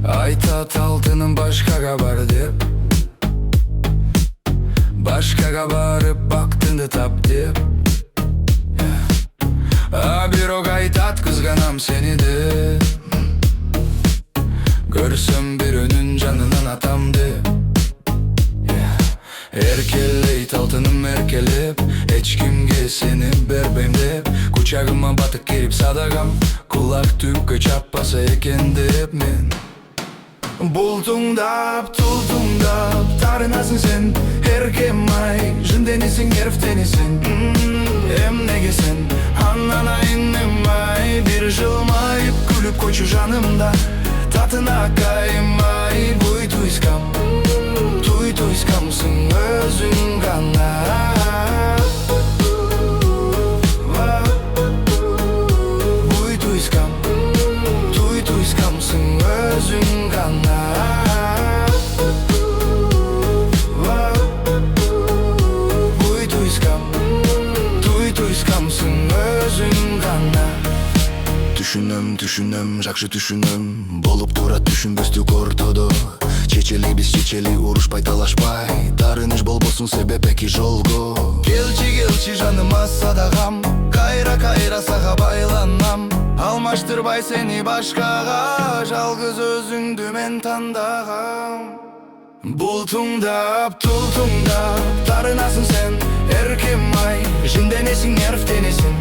Aytat altının başkaga var dep, başkaga barıp baktığında tap dep. Bir o aytat kızganam seni de, görsem bir önün canından atam de. Erkeleyt altınım erkelep, hiç kimge seni berbeyim dep. Kucağıma batık girip sadagam, kulak tükkü çapasa eken dep men. Bultungdap, tultungdap, tarınasın sen herkem ay, jındenisin gerftenisin. Emnegesin, anlana innim ay, bir jılmayıp gülüp koyçu janımda, tatına kaymay. Buy tuyskam, tuy tuyskamsın özün gana. Buy tuyskam, tuy tuyskamsın özün gana. Buy tuyskam, tuy tuyskamsın özün gana. Düşünüm, жақшы düşünüm. Болып тура düşünбөстүк ортодо. Чечели биз чечели, урушпай талашпай. Тарыныш болбосун себеп эки жолго. Келчи жаныма садагам, кайра сага байланам. Алмаштырбай сени башкага, жалгыз өзүңдү мен тандагам. Бултуңдап, тултуңдап, тарынасың сен эркем ай, жинденесиң эрфтенесиң.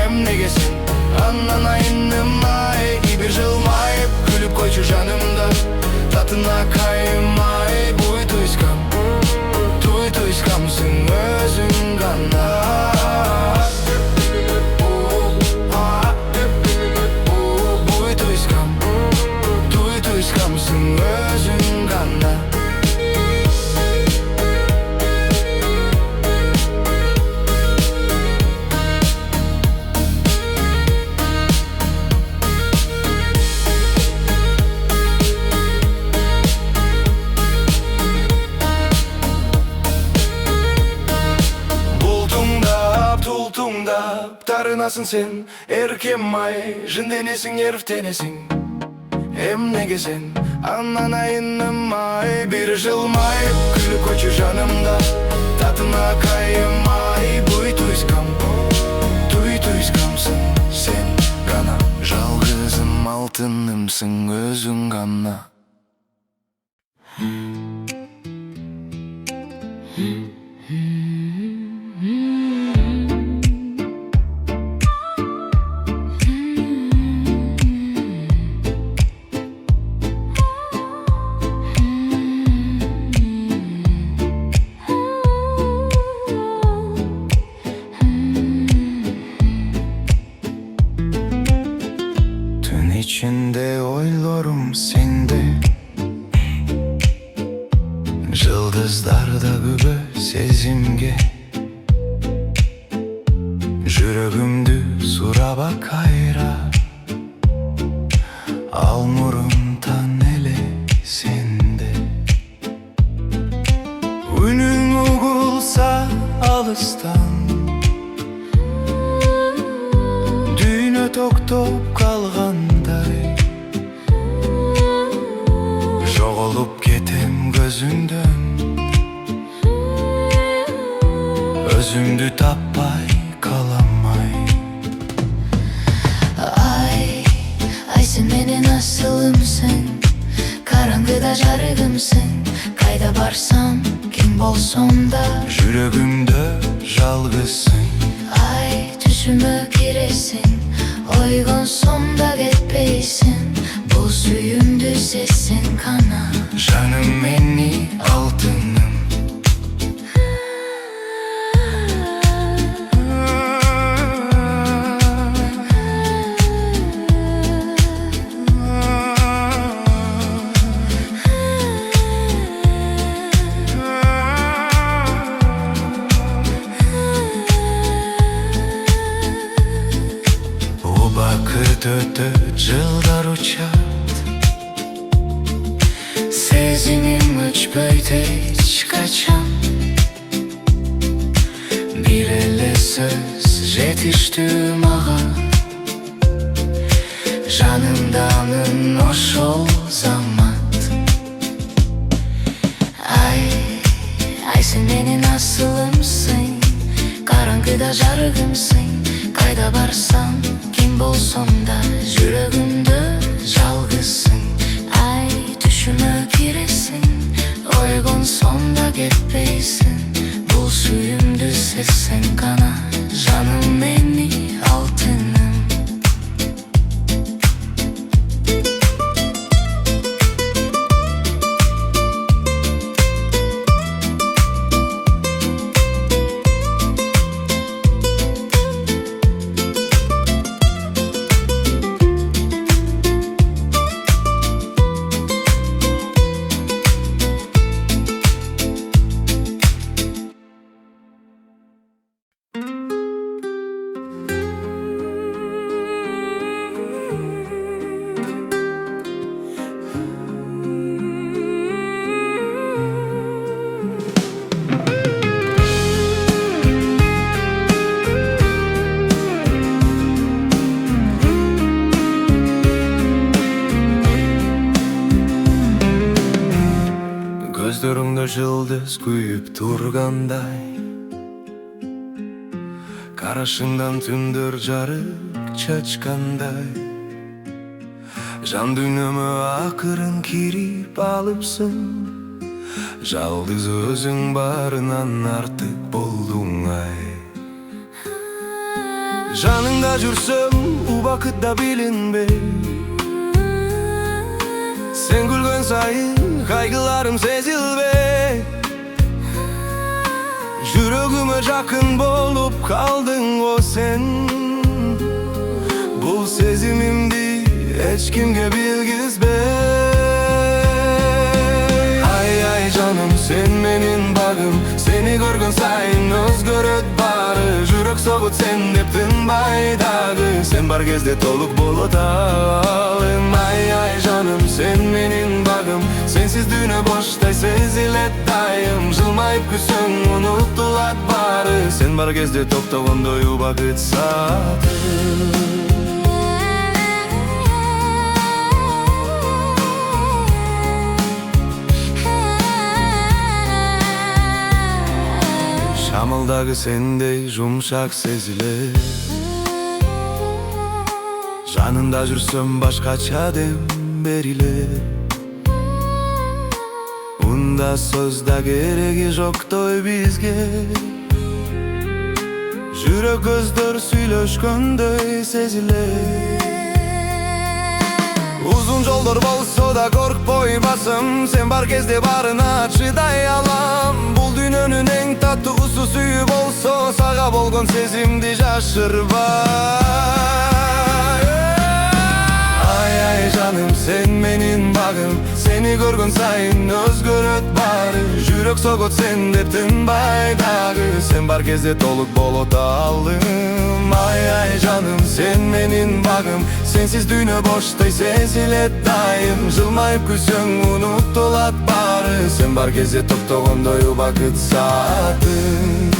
Эмнегесин, аннана инним ай, бир жылмайып күлүп койчу жанымда, татына каймай. Буй туйскам, туй туйскамсың өзүң гана. Буй туйскам, туй туйскамсың өзүң гана. Тарынасың сен эркем ай, жынденесиң эрфтенесиң. Эмнегесин, аннана инним ай, бир жылмайып күлүп койчу жанымда, татына кайымай. Буй туйскам, туй туйскамсың сен гана, жалгызым алтынымсың өзүң гана. İçinde oylarım sende, yıldızlarda gübe sezimge. Жүрөгүмдү сурaba кайра, алмурумдан эле сенде. Үнүң угулса алыстан, дүйнө токтоп калгандай, жоголуп кетем көзүңдөн, өзүмдү таппай каламай. Ай сен менен асылымсың, караңгыда жарыгымсың. Кайда барсам, ким болсом да, жүрөгүмдө жалгызсың. Ай түсүмө киресиң, ойгонсом да кетпейсиң. Бул сүйүмдү сезсең кана, жаным мени алтыным. ötüp жылдар uçat. Sezimim öçpöйт hiç kaçan. Bir ele söz жетişti mağa, жанымданын ошол замат. Ай, сен менин асылымсың, караңгыда жарыгымсың. Кайда барсам, ким болсом да, жүрөгүмдө жалгызсың. Ай, түшүмө киресиң, ойгонсом да кетпейсиң. Бул сүйүмдү сезсең гана, жаным мени алтыным. Gözlerinde yıldız kuyup turganday, karашыңдан түндер жарык чачкандай. Жан дүйнөмө акырын кирип алыпсың, жалгыз өзүң барынан артык болдуң ай. Жаныңда жүрсөм убакытта билинбей, сен күлгөн сайын кайгыларым сезилбей. Жүрөгүмө жакын болуп калдың о сен. Бул сезимимди эч кимге билгизбей. Ай, жаным, сен менин багым, сени көргөн сайын өзгөрөт баары. Жүрөк согут сен деп тынбай дагы, сен бар кезде толук болот алым. Ай, жаным, сен менин багым, сенсиз дүйнө боштой сезилет дайым. Жылмайып күсөң унутулат баары, сен бар кезде токтогондой убакыт саатым. Шамалдагы сендей жумшак сезилет. Жанында жүрсөм башкача дем берилет. Унда сөз да кереги жоктой бизге. Жүрөк көздөр сүйлөшкөндөй сезилет. Узун жолдор болсо да коркпой басым, сен бар кезде барына чыдай алам. Бул дүйнөнүн эң таттуусу сүйүү болсо, сага болгон сезимди жашырбай. Ай, жаным, сен менин багым, сени көргөн сайын өзгөрөт баары. Жүрөк согот сен деп тынбай дагы, сен бар кезде толук болот алым. Ай, жаным, сен менин багым, сенсиз дүйнө боштой сезилет дайым. Жылмайып күсөң унутулат баары, сен бар кезде токтогондой убакыт саатым.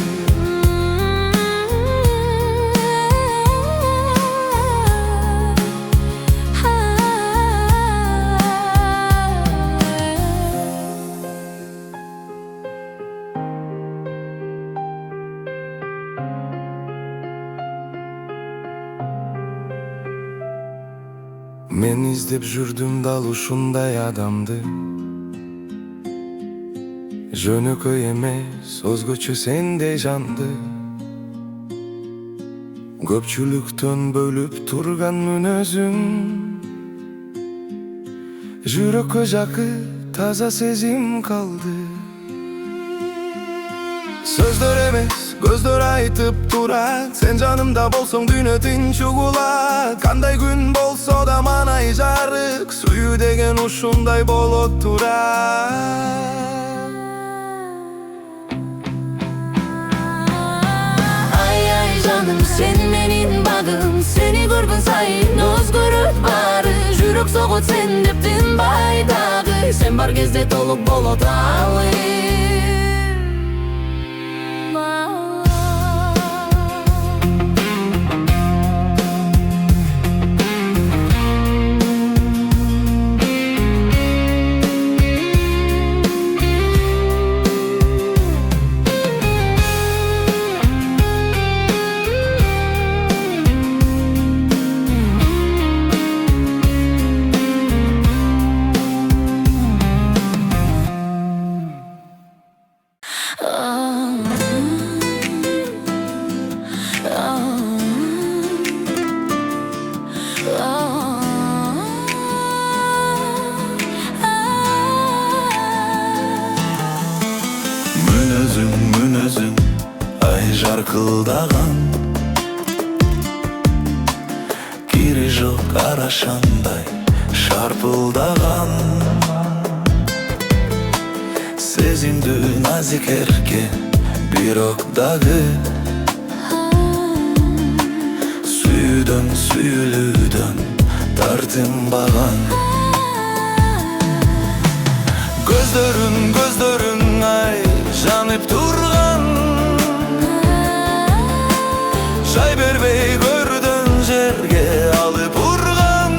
Мен издеп жүрдүм дал ушундай адамды. Жөнөкөй эмес, өзгөчө сендей жанды. Көпчүлүктөн бөлүп турган мүнөзүң. Жүрөккө жакын таза сезим калды. Сөздөр эмес, көздөр айтып турат, сен жанымда болсоң дүйнө тынч угулат. Кандай күн болсо да манай жарык, сүйүү деген ушундай болот турат. Ай, жаным, сен менин багым, сени көргөн сайын өзгөрөт жүрөк согот сен дептин байдагы, сен бар кезде толук болот алым. Мүнөзүң ай жаркылдаган, кири жок арашандай шарпылдаган. Сезимдүү назик эрке бирок дагы, сүйүүдөн сүйүлүүдөн тартынбаган. Көздөрүң ай жанып турган, жай бербей көрдөн жерге алып урган.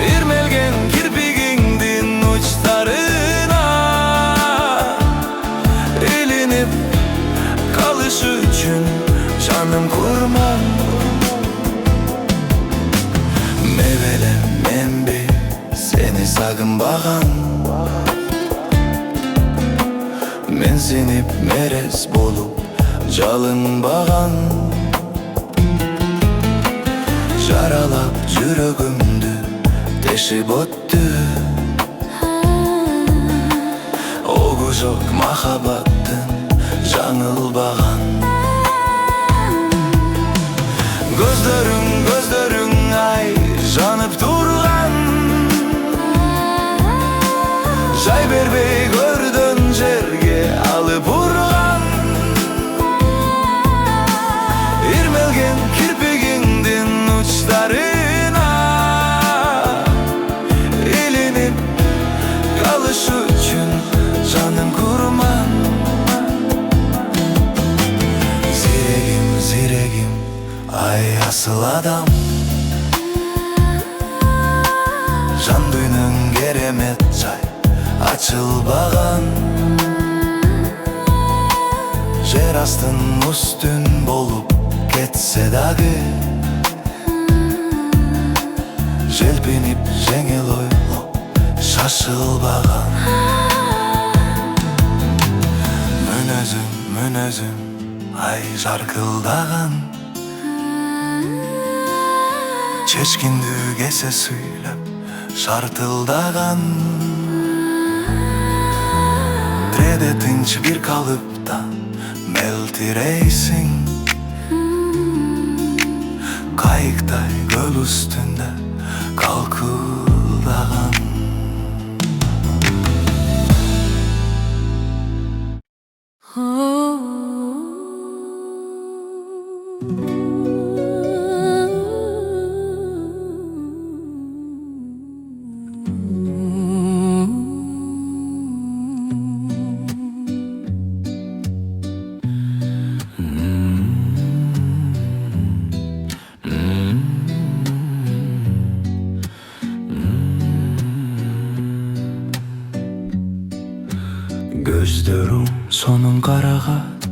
Ирмелген кирпигиңдин учтарына илинип калыш үчүн жаным курман. Мебеле менби сени сагынбаган, мен сенип мерез болуп жалынбаган. Жаралап жүрөгүмдү тешип өттү, огу жок махабаттын жаңылбаган. Көздөрүң ай жанып турган, жай бербей көрдөн жерге алып урган. Ирмелген кирпигиңдин учтарына илинип калыш үчүн жаным курман. Зирегим ай асыл адам, жан дүйнөң керемет жай ачылбаган. Жер астын үстүн болуп кетсе дагы, желпинип жеңил ойлоп шашылбаган. Мүнөзүң ай жаркылдаган, чечкиндүү кесе сүйлөп шартылдаган. Тиреде тынч бир калыпта мелтирейсиң, кайыктай көл үстүндө калкылдаган. Көздөрүң сонун карагат,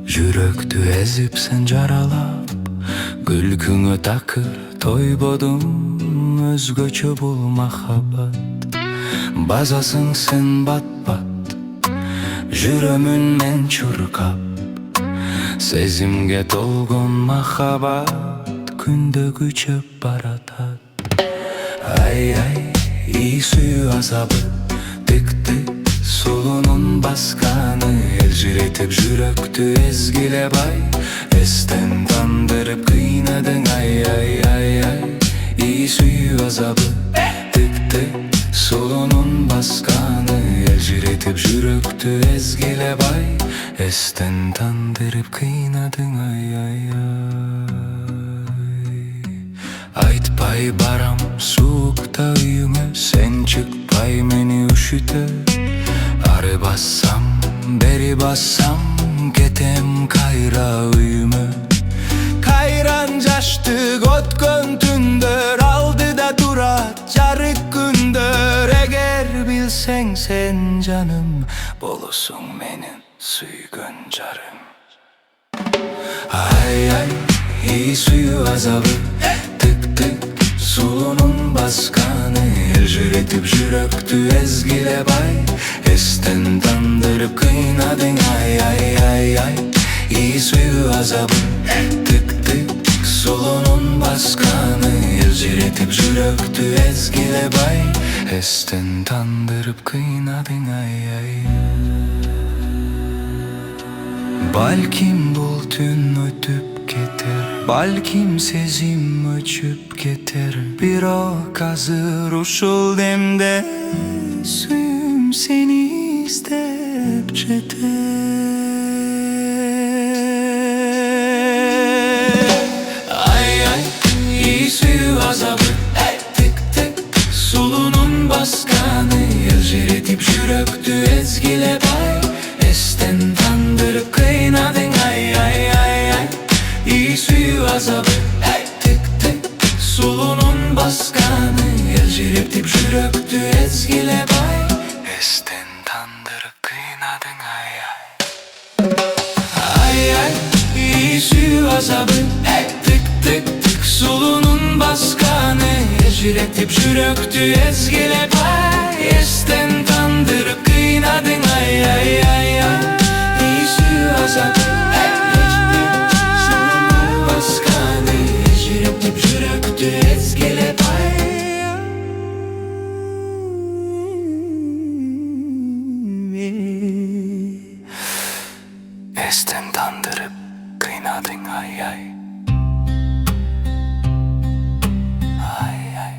жүрөктү эзип сен жаралап. Күлкүңө такыр тойбодум, өзгөчө бул махаббат. Базасың сен бат-бат, жүрөмүн мен чуркап. Сезимге толгон махаббат күндө күчөп баратат. Ай, ий сүйүү азабы, тик-тик сулунун басканы, элжиретип жүрөктү эзгилебай, эстен тандырып кыйнадың. Ай, ий сүйүү азабы, тик-тик сулунун басканы, элжиретип жүрөктү эзгилебай, эстен тандырып кыйнадың. Айтып Çıkpay baram soğukta uyume, sen çıkpay meni üşüte. Arı bassam, beri bassam, ketem kayra uyume. Kayran jaştık ötkön tündör, aldıda durat jarık gündör. Eger bilsen sen canım, bolusun menin süygün jarım. Ay ay, iyi suyu azabı, tık tık sulunun baskanı. Eljiretip jüröktü ezgile bay, esten tandırıp kıynadın. Ay ay ay ay, iyi suyu azabı, tık tık sulunun baskanı. Eljiretip jüröktü ezgile bay, esten tandırıp kıynadın. Ay ay. Balkim bul tün ötüp keter, balkim sezim öçüp keter. Bir ok hazır uşul demde, suyum seni istep çeter. Ay ay, iyi suyu azabı, tık tık sulunun baskanı. Eljiretip jüröktü ezgile bay, esten tandırıp kıynadın. Ay ay ay ay, iyi suyu azabı, tık tık sulunun baskanı. Eljiretip jüröktü ezgile bay, esten tandırıp kıynadın. Ay ay. Ay ay, iyi suyu azabı, tık tık sulunun baskanı. Eljiretip jüröktü ezgile bay, esten tandırıp kıynadın. Ay ay ay ay, iyi suyu azabı, tık tık sulunun baskanı. Eljiretip jüröktü ezgile bay, esten tandırıp kıynadın. Ay ay. Ay ay.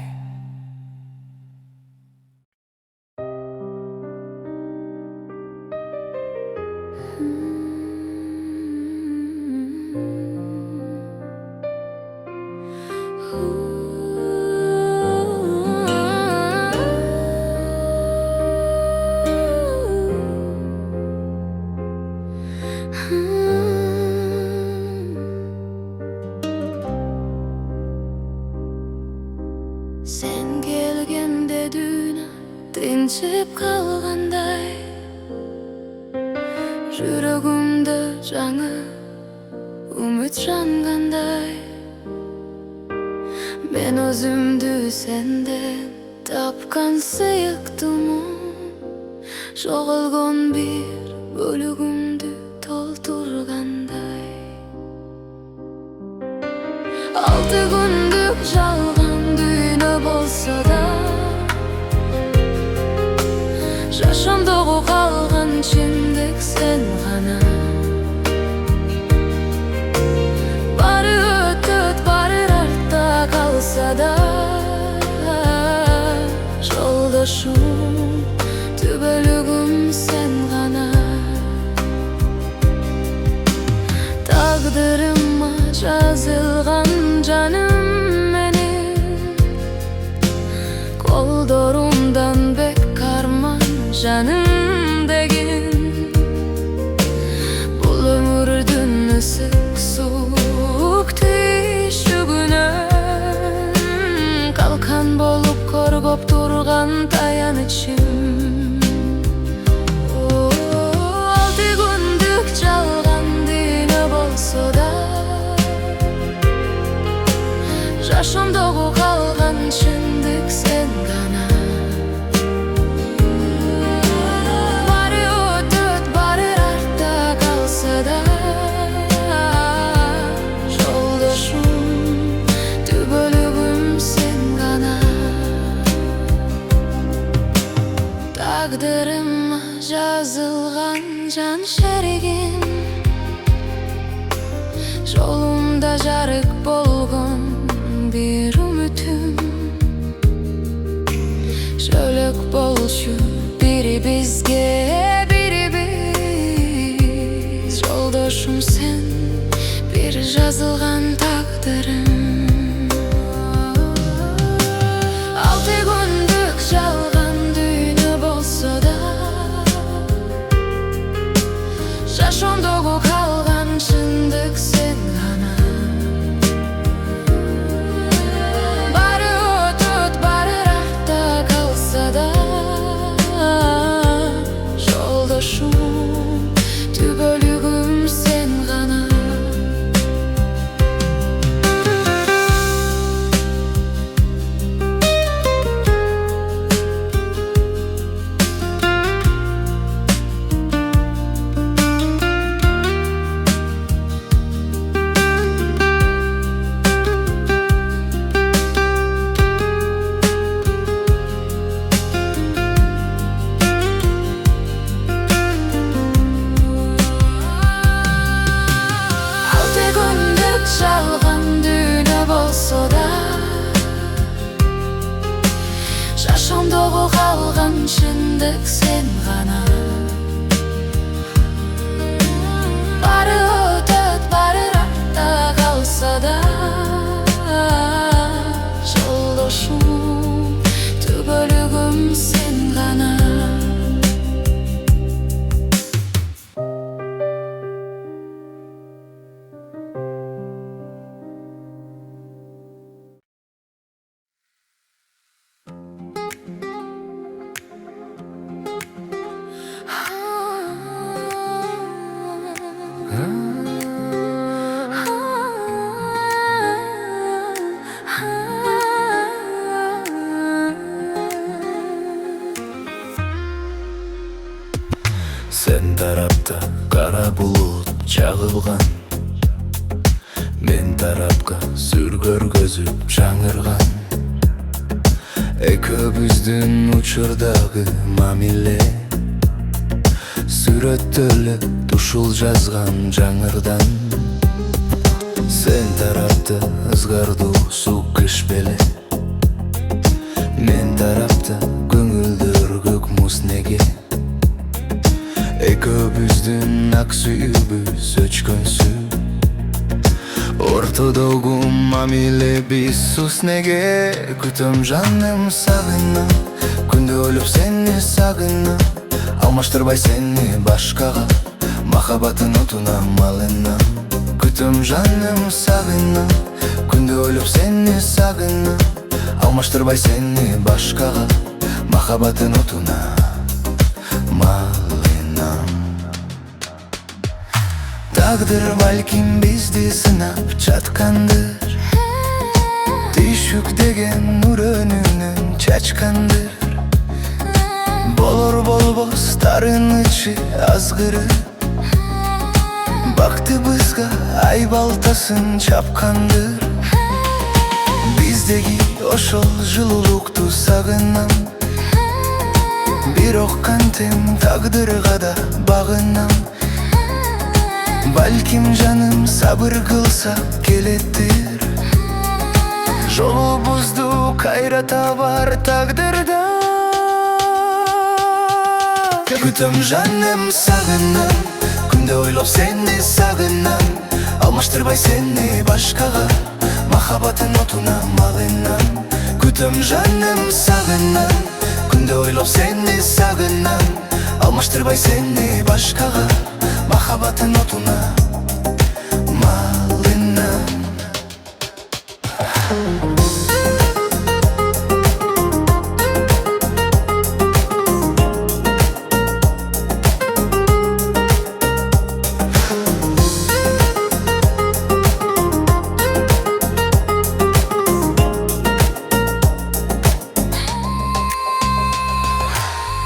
Sen kelgende dünya tinchip kalganday, жүрөгүмдө жаңы үмүт жангандай. Мен өзүмдү сенден тапкан сыйыктымын, жоголгон бир бөлүгүмдү толтургандай. Алты күндүк жалган дүйнө болсо да, жашоомдогу калган чындык сен гана. Баары өтөт, баары артта калса да, жолдошум, түбөлүгүм сен гана. Тагдырыма жазылган жаным менин, колдорумдан бек карман жаным деген. Бул өмүрдүн ысык суук түйшүгүнөн калкан болуп коргоп турган таянычым. Алты күндүк жалган дүйнө болсо да, жашоомдогу калган чындык сен гана. Баары өтөт, баары артта калса да, жолдошум, түбөлүгүм сен гана. Тагдырыма жазылган жан шеригим, жолумда жарык болгон бир үмүтүм. Жөлөк болчу бирибизге бирибиз, жолдошум сен, бир жазылган тагдырым. kalgan şındık sen gana. Bari ötöt bari rakta kalsa da Joldoşum tügölügüm sen gana. Sen tarapta kara bulut çağılgan, men tarapka sürgör gözüm жаңырган. Eköbüzdün uçurdagı mamile сүрөттөлүп тушул жазган жаңырдан. Sen tarapta ызгардуу суу кыш беле, мен тарапта көңүлдөр көк муз неге. Eköbüzdün ак сүйүүбүз өчкөнсү, ортодогу мамиле биз сус неге. Күтөм жаным сагынам, күндө өлүп сени сагынам, алмаштырбай сени башкага, махаббаттын отуна малынам. Күтөм жаным сагынам, күндө өлүп сени сагынам, алмаштырбай сени башкага, махаббаттын отуна малынам. Тагдыр балким бизди сынап жаткандыр, түйшүк деген нур өнүнөн чачкандыр. Болор болбос тарынычы азгыры, бактыбызга ай балтасын чапкандыр. Биздеги ошол жылуулукту сагынам, бирок кантем тагдырга да багынам. Балким жаным сабыр кылса келеттир, жолубузду кайра табар тагдырда. Күтөм жаным сагынам, күндө ойлоп сени сагынам, алмаштырбай сени башкага, махаббаттын отуна малынам. Күтөм жаным сагынам, күндө ойлоп сени сагынам, алмаштырбай сени башкага, махаббаттын отуна малынам.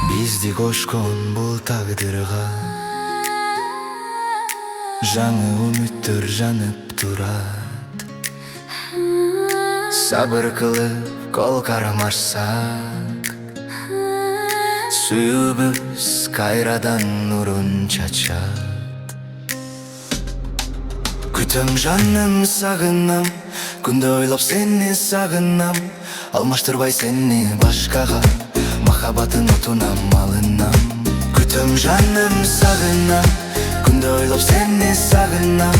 Бизди кошкон бул тагдырга жаңы үмүттөр жанып турат. Сабыр кылып кол карамашсак, сүйүүбүз кайрадан нурун чачат. Күтөм жаным сагынам, күндө ойлоп сени сагынам, алмаштырбай сени башкага, махаббаттын отуна малынам. Күтөм жаным сагынам, күндө ойлоп сени сагынам,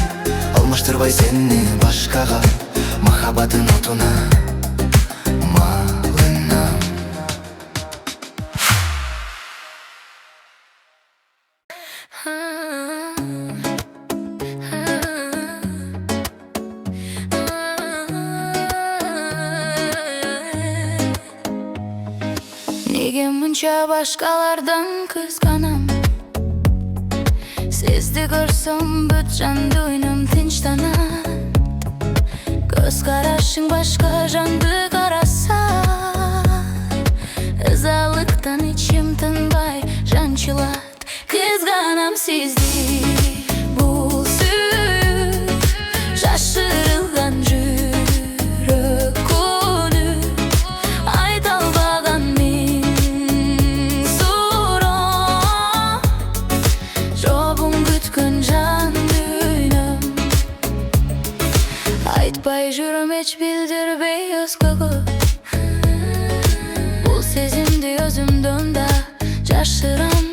алмаштырбай сени башкага, махаббаттын отуна малынам. Неге мынча башкалардан кызганам, сизди көрсөм бүт жан дүйнөм тынчтанат. Көз карашың башка жанды караса, ызалыктан ичим тынбай жанчылат. Кызганам сизди, бул сүйүп жашырылган жүрөк күнү, айта албаган миң суроо, жобуң күткөн жан дүйнөм. Айтпай жүрөм эч билдирбей өзгөгө, бул сезимди өзүм şaşıram.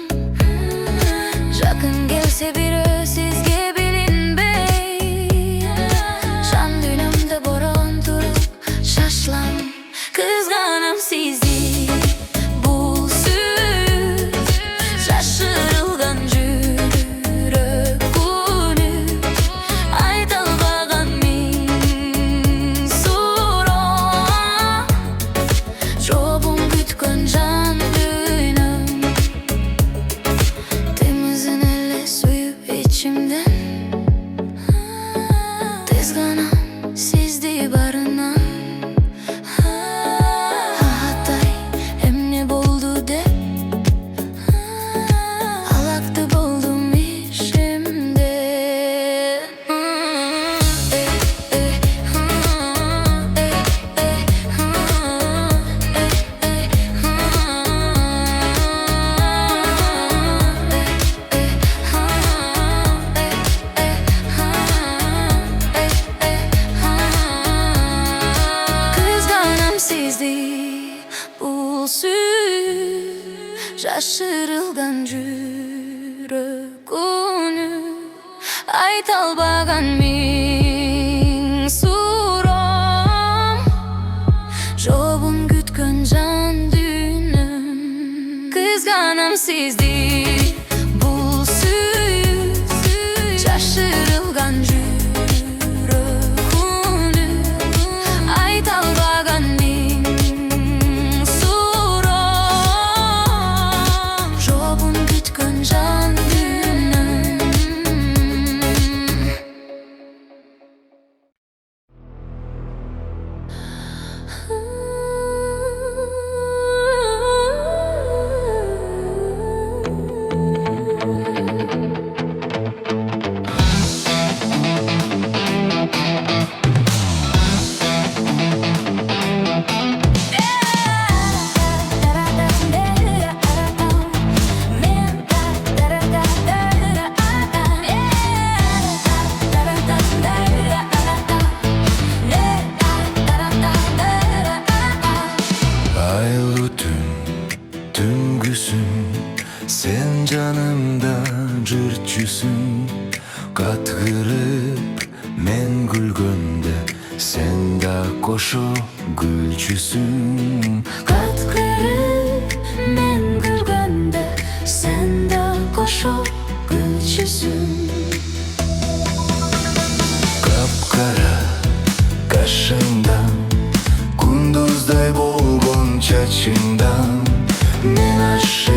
Жақын келсе бирөө сизге билинбей, жан дүйнөмдө борон туруп шашылам. Кызганам сизди, бул сүз жашырылган жүрөк үнү, айта албаган миң суроо. Жообун күткөн жан дүйнөм, temizin elle suyu içimden. Kızganam sizdi barına, hatay emne boldu de, alaktı boldum işimde. Kızganam sizdi, bul süz жашырылган жүрөк үнү, айта албаган миң суроом. Жообун күткөн жан дүйнөм, кызганам сизди, бул сүз жашырылган жүрөк үнү, айта албаган миң суроом. Жообун күткөн жан дүйнөм. Aylı tüngüsün, sen canımda cırçüsün. Katgırıp men gülgönde, sen da koşo gülçüsün. Katkırıp men gülgönde, sen de koşup gülçüsün. Kapkara kaşından, kunduzday bolgon çaçından. Men aşık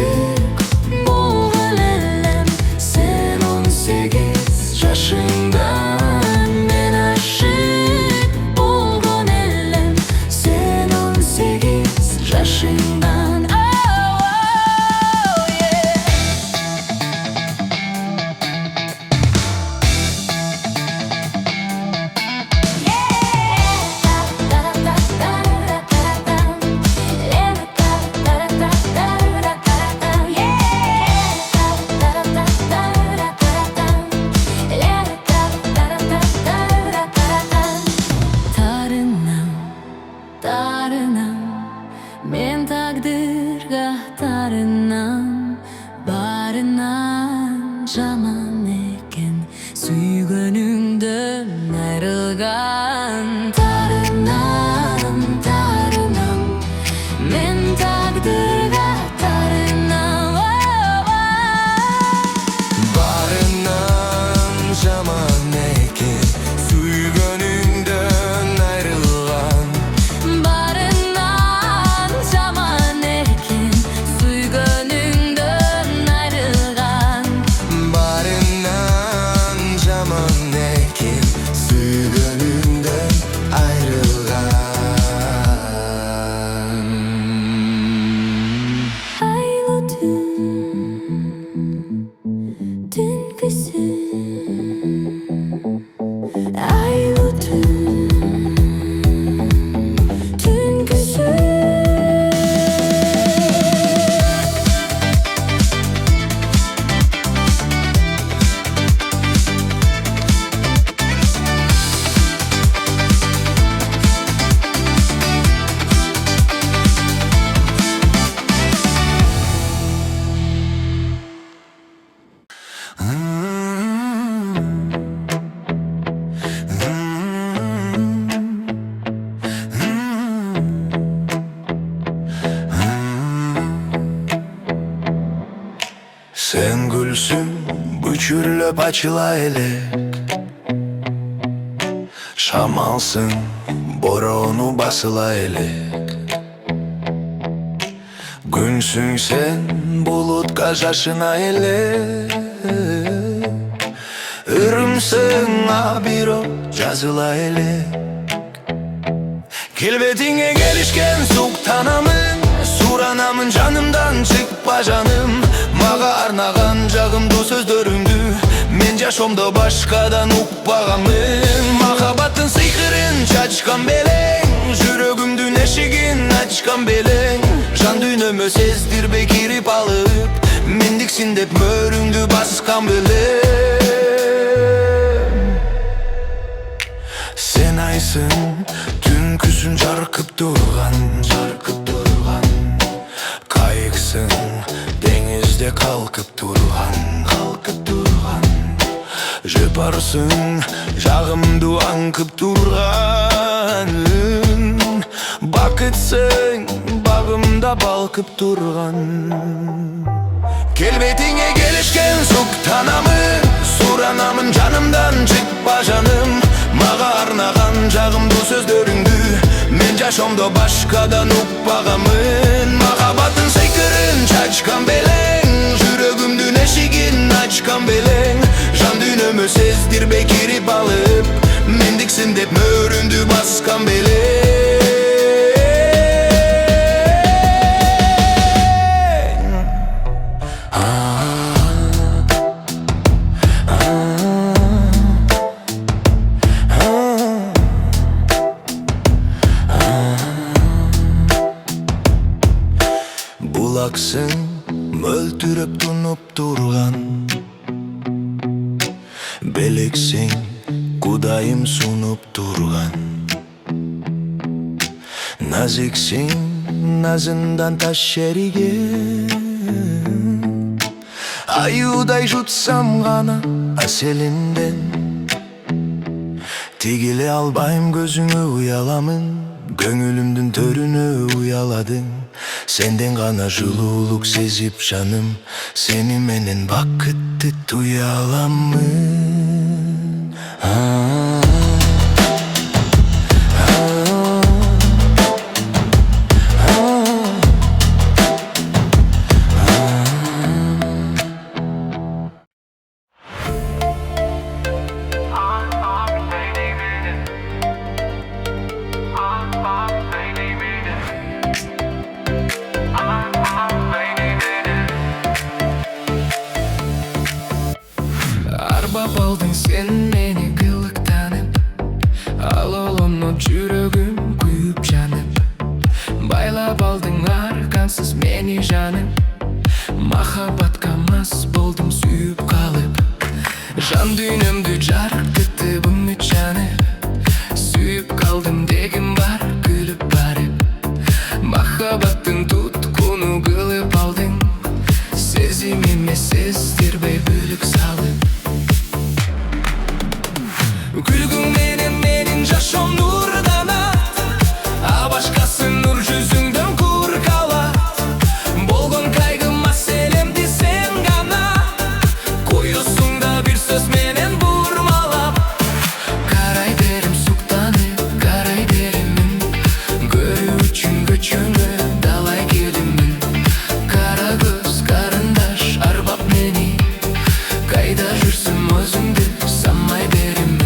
Bolgan ellem, sen 18 yaşından. men aşık bolgan ellem, sen 18 yaşından. Oh, oh, yeah. Тарынам, мен тагдырга тарынам. Барынан жаман экен, сүйгөнүңдөн айрылган. Тарынам, тарынам, мен тагдырга тарынам. Oh, oh. Barından jaman eken, suygunundan ayrılgan. Barından жаман экен, сүйгөнүңдөн айрылган. Barından jaman eken, suygunundan ayrılgan. Aylı tüngüsün, aylı tüngüsün. күлөп ачыла элек. Шамалсың, бороону басыла элек. Күнсүң сен булутка жашына элек. Үрүмсүң абиро жазыла элек. Келбетиңе келишкен суктанамын, суранамын жанымдан чыкпа жаным. Мага арнаган жагымдуу сөздөрүңдү мен жашоомдо башкадан укпаганмын. Махабаттын сыйкырын чачкан белең, жүрөгүмдүн эшигин ачкан белең. Жан дүйнөмө сездирбей кирип алып, мендиксин деп мөрүңдү баскан белең. Сен айсың, түнкүсүн жаркып турган, кайыксың, деңизде калкып турган. Жыпарсың, жагымдуу аңкып турган. Бакытсың, багымда балкып турган. Келбетиңе келишкен суктанамын, суранамын жанымдан чыкпа жаным. Мага арнаган жагымдуу сөздөрүңдү мен жашоомдо башкадан укпаганмын. Махабаттын сыйкырын чачкан белең, жүрөгүмдүн эшигин ачкан белең. Жан дүйнөмө сездирбей кирип алып, мендиксин деп мөрүңдү баскан белең. Булаксың, мөлтүрөп тунуп турган. Белексиң, Кудайым сунуп турган. Назиксиң, назындан таш шериген. Аюудай жутсам гана аселинден. Тигиле албайм көзүңө уяламын, көңүлүмдүн төрүнө уяладың. Сенден гана жылуулук сезип жаным, сени менен бакытты туя аламын. Арбап алдың сен мени кылыктанып, ал олоно жүрөгүм күйүп жанып. Байлап алдың аркансыз мени жаным, махабатка мас болдум сүйүп калып. Жан дүйнөмдү жаркытты үмүт жанып, сүйүп калдым дегим бар күлүп барып. Махабаттын туткуну кылып алдың, сезимиме сездирбей бүлүк салып. Күлгүң менен менин жашоом нурданат, а башкасы нур жүзүңдөн куркалат. Болгон кайгы маселемди сен гана коёсуң да бир сөз менен бурмалап. Карай берим суктанып, карай беримин, көрүү үчүн көчөңө далай келимин. Кара көз карындаш арбап мени, кайда жүрсүң өзүңдү санмай беримин.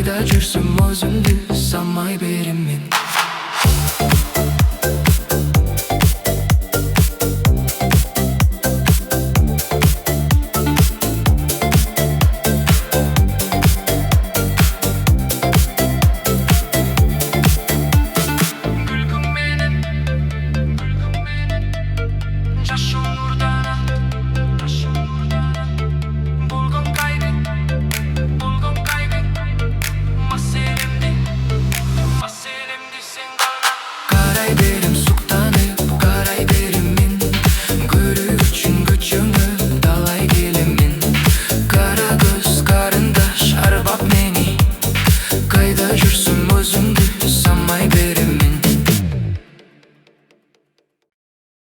Kayda жүрсүм өзүңдү санмай беремин.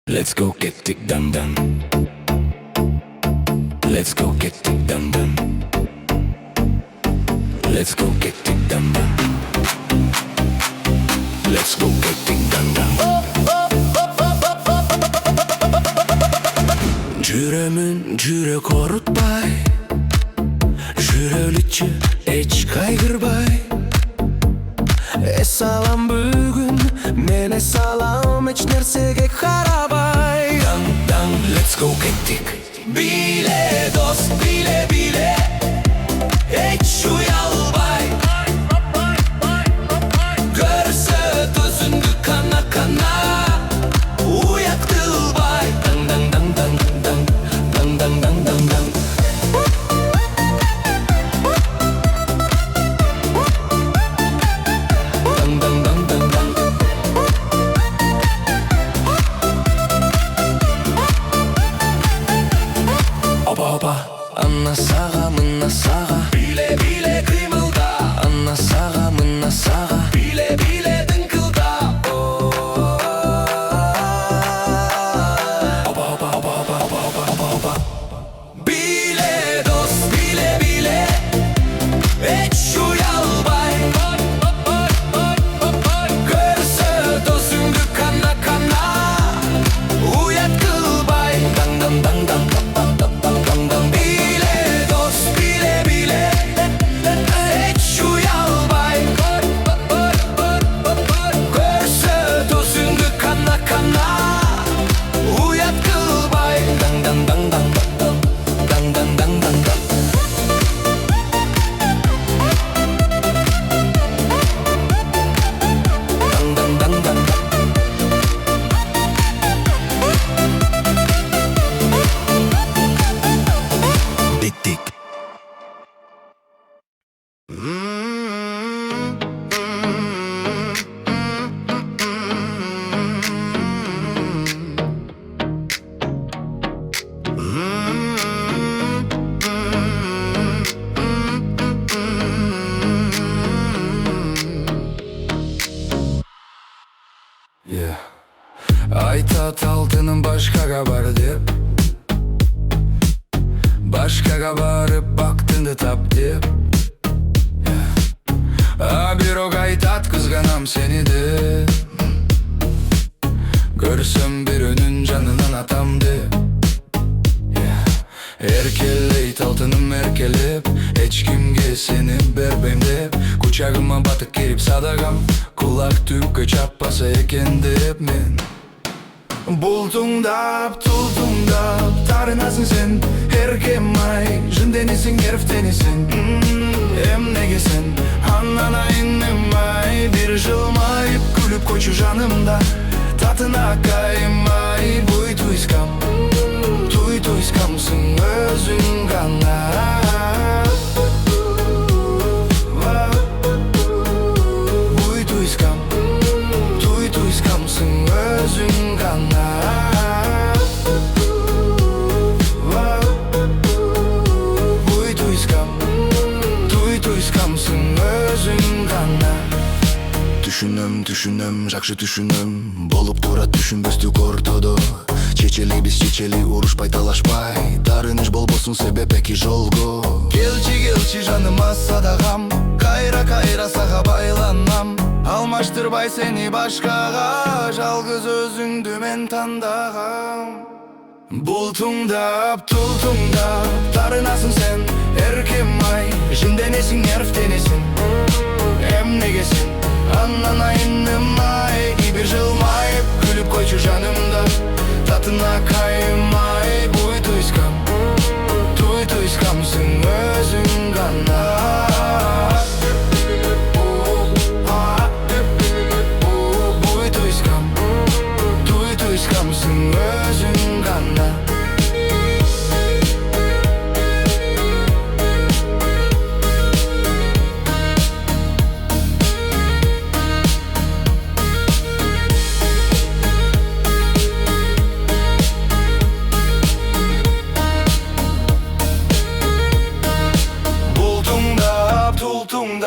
Let's go get it done done. Let's go get it done done. Let's go get it done done. Let's go get it done done. Жүрөмүн жүрөк орутпай, жүрөлүчү эч кайгырбай. Эс алам бүгүн, мен эс алам эч нерсеге карабай. Дан, let's go кеттик. Биле дос, биле биле, эч уялбай. Көрсөт өзүңдү кана кана, уят кылбай. Дан дан дан дан дан дан дан дан дан дан. Анна сага, мына сага, биле биле кыймылда. Анна сага, мына сага, биле биле дыңкылда. Биле дос, биле биле, эч уялбай. Көрсөт өзүңдү кана кана, уят кылбай. Дан дан дан дан. Айтат алтыным башкага бар деп, башкага барып бактыңды тап деп. А бирок айтат кызганам сени деп, көрсөм бирөөнүн жанынан атам деп. Эркелейт алтыным эркелеп, эч кимге сени бербейм деп. Кучагыма батып кирип садагам, кулак түпкө чаппаса экен деп мен. Бултуңдап, тултуңдап, тарынасың сен, эркем ай, жынденесің, ерфтенесің. Эмнеге сен, анан айным ай, бир жылмайып, күлүп койчу жанымда. Татына каймай, буй туйскам, туй туйскамсың өзүң гана. Буй туйскам, туй туйскамсың өзүң гана. Буй туйскам, туй туйскамсың өзүң гана. Түшүнөм, жакшы түшүнөм, болуп турат түшүнбөстүк ортодо. Чечелибиз чечели, урушпай талашпай, дарыныч болбосун себеп эки жолго. Келчи жаныма садагам, кайра сага байланам. Алмаштырбай сени башкага, жалгыз өзүңдү мен тандагам. Бултуңдап, тултуңдап, тарынасың сен, эркем ай, жинденесиң, эрфтенесиң.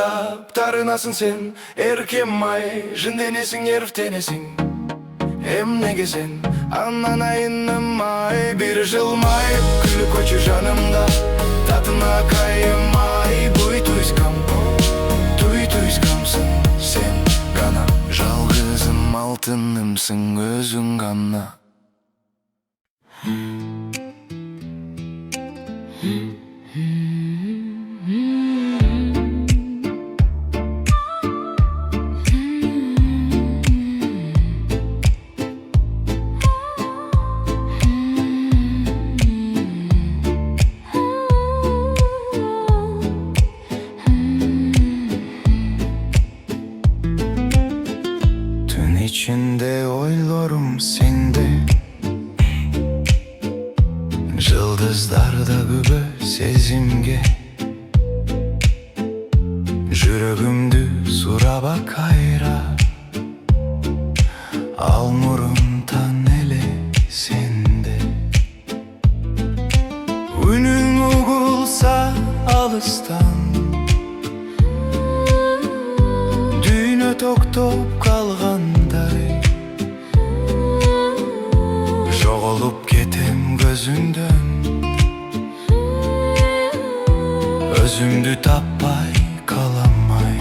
ырдап тарынасың сен, эркем ай, жынdenесің, еріфтенесің. Эмнеге сен анан айыным ай, бир жылмайып күлүп көчү жанымда, татына кайым ай, туй туйскамсың сен гана, жалгызым алтынымсың өзүң гана. İçinde oylarım sende, Yıldızlarda gübe sezimge, Жүрөгүмдү сурaba кайра, Al muruntan ele sende. Үнүң угулса алыстан, Дүйнө токтоп калгандай, Жоголуп кетем көзүңдөн, Өзүмдү таппай каламай.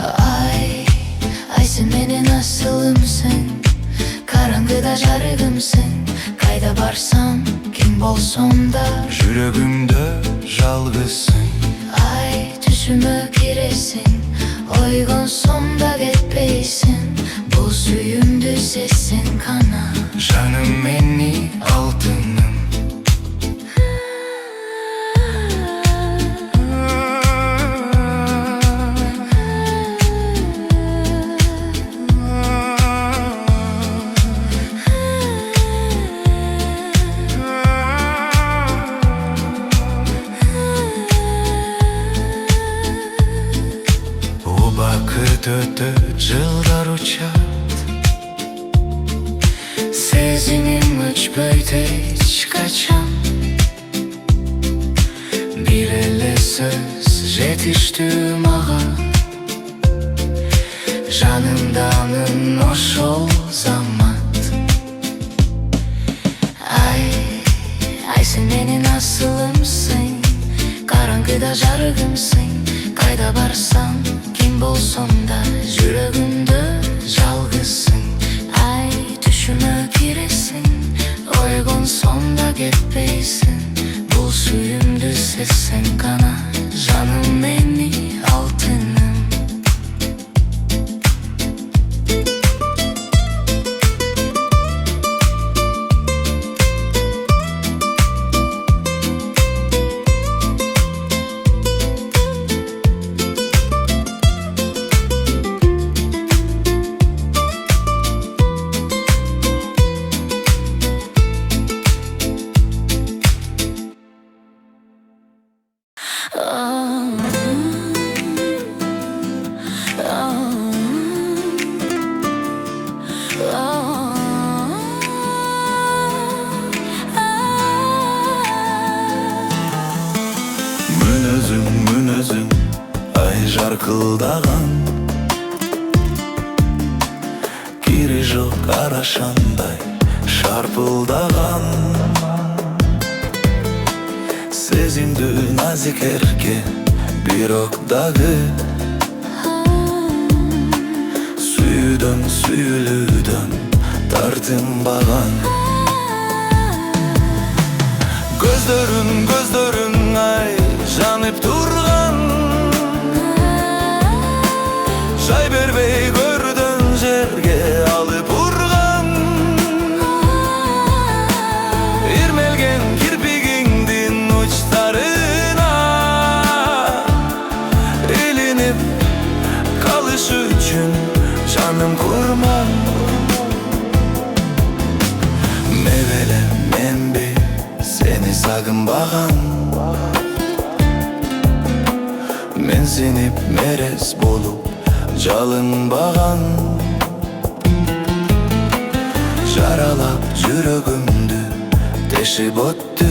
Ай сен менин асылымсың, караңгыда жарыгымсың. Кайда барсам, ким болсом да, Жүрөгүмдө жалгызсың. Ай түсүмө киресиң, ойгонсом да кетпейсиң. Бул сүйүмдү сезсең кана, Жаным мени алтыным. Убакыт өтөт, жылдар учат, Сезимим өчпөйт эч качан. Бир эле сөз жетиштүү мага, Жанымданын ошол замат. Ай сен менин асылымсың, караңгыда жарыгымсың. Кайда барсам, ким болсом да, жүрөгүмдө жалгызсың. Ай түшүмө киресиң, ойгонсом да кетпейсиң. Бул сүйүмдү сезсең гана, жаным мени алтыным. Мүнөзүң, ай жаркылдаган, Кири жок арашандай шарпылдаган. Сезимдүү назик эрке, бирок дагы, Сүйүүдөн, сүйүлүүдөн тартынбаган. Көздөрүң, ай, жанып турган, Жай бербей көрдөн жерге алып урган. Ирмелген кирпигиңдин учтарына, Илинип калыш үчүн жаным курман. Мебелем менби сени сагынбаган, Мен сенип мерез болуп жалынбаган. Жаралап жүрөгүмдү тешип өттү,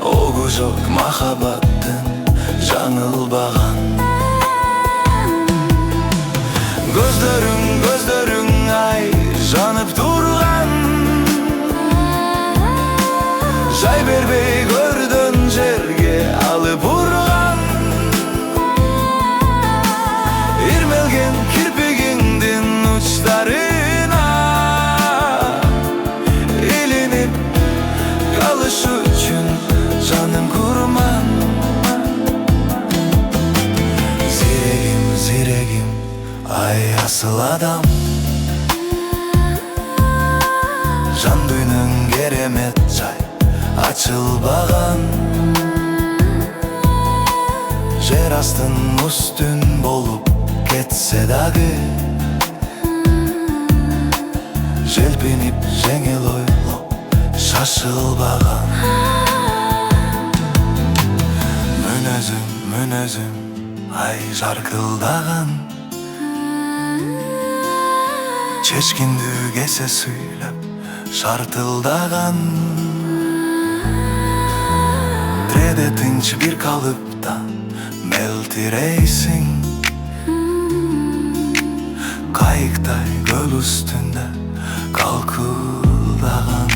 Огу жок махабаттын жаңылбаган. Көздөрүң ай жанып турган, жай бербей көрдөн жерге алып урган. Ирмелген кирпигиңдин учтарына илинип калыш үчүн жаным курман. Зирегим, ай асыл адам, жан дүйнөң керемет жай ачылбаган. Жер астын үстүн болуп кетсе дагы, желпинип жеңил ойлоп шашылбаган. Мүнөзүм ай жаркылдаган, чечкиндүү кесе сүйлөп шартылдаган. Тиреде тынч бир калыпта мелтирейсиң, кайыктай көл үстүндө калкылдаган.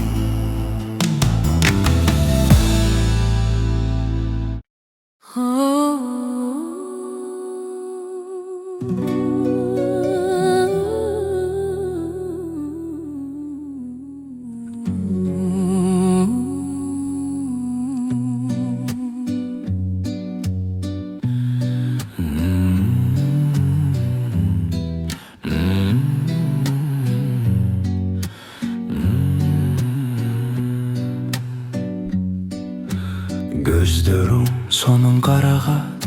Көздөрүң сонун карагат,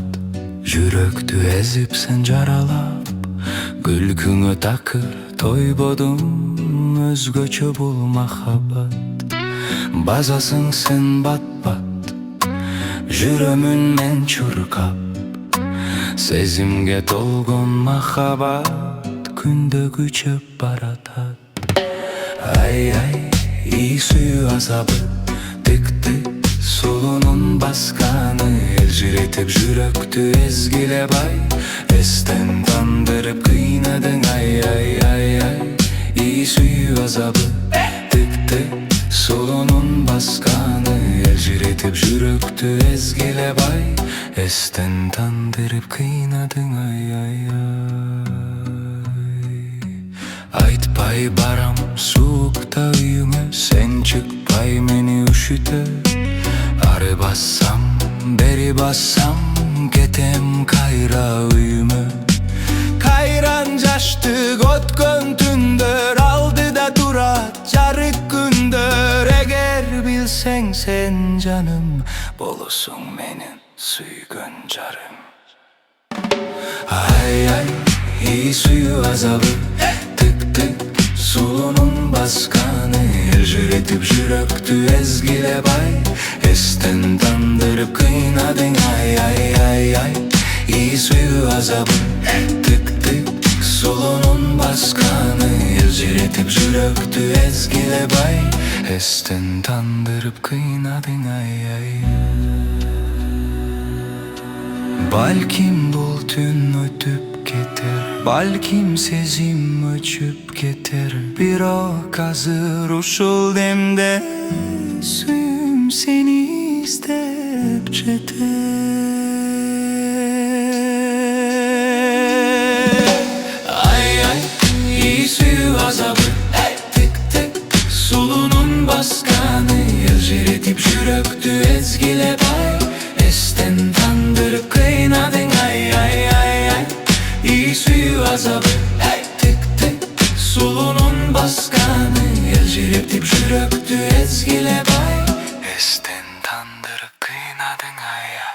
жүрөктү эзип сен жаралап. Күлкүңө такыр тойбодум, өзгөчө бул махаббат. Базасың сен бат-бат, жүрөмүн мен чуркап. Сезимге толгон махаббат күндө күчөп баратат. Ай-ай, ий сүйүү азабы, тик-тик сулунун басканы, элжиретип жүрөктү эзгилеп ай. Эстен тандырып кыйнадың ай-ай-ай-ай. Ий сүйүү азабы, тик-тик сулунун басканы, элжиретип жүрөктү эзгилеп ай. Эстен тандырып кыйнадың ай-ай-ай. Айтпай барам суукта үйүңө, сен чыкпай мени үшүтөп. Ары бассам, бери бассам, кетем кайра үйүмө. Кайран жаштык өткөн түндөр алдыда турат жарык күндөр. Эгер билсең сен жаным, болосуң менин сүйгөн жарым. Ай-ай, ий сүйүү азабы, тик-тик сулунун басканы, элжиретип жүрөктү эзгилеп ай. Эстен тандырып кыйнадың ай-ай-ай-ай. Ий сүйүү азабы, тик-тик сулунун басканы, элжиретип жүрөктү эзгилеп ай. Эстен тандырып кыйнадың ай-ай. Балким бул түн өтүп кетер, балким сезим өчүп кетер. Бирок азыр ушул демде сүйүүм сени издеп жетер. Ай-ай, ий сүйүү азабы, тик-тик сулунун басканы, элжиретип жүрөктү эзгилеп ай. Эстен тандырып кыйнадың ай-ай-ай-ай. Ий сүйүү азабы, тик-тик сулунун басканы, элжиретип жүрөктү эзгилеп ай. Эстен тандырып кыйнадың ай-ай.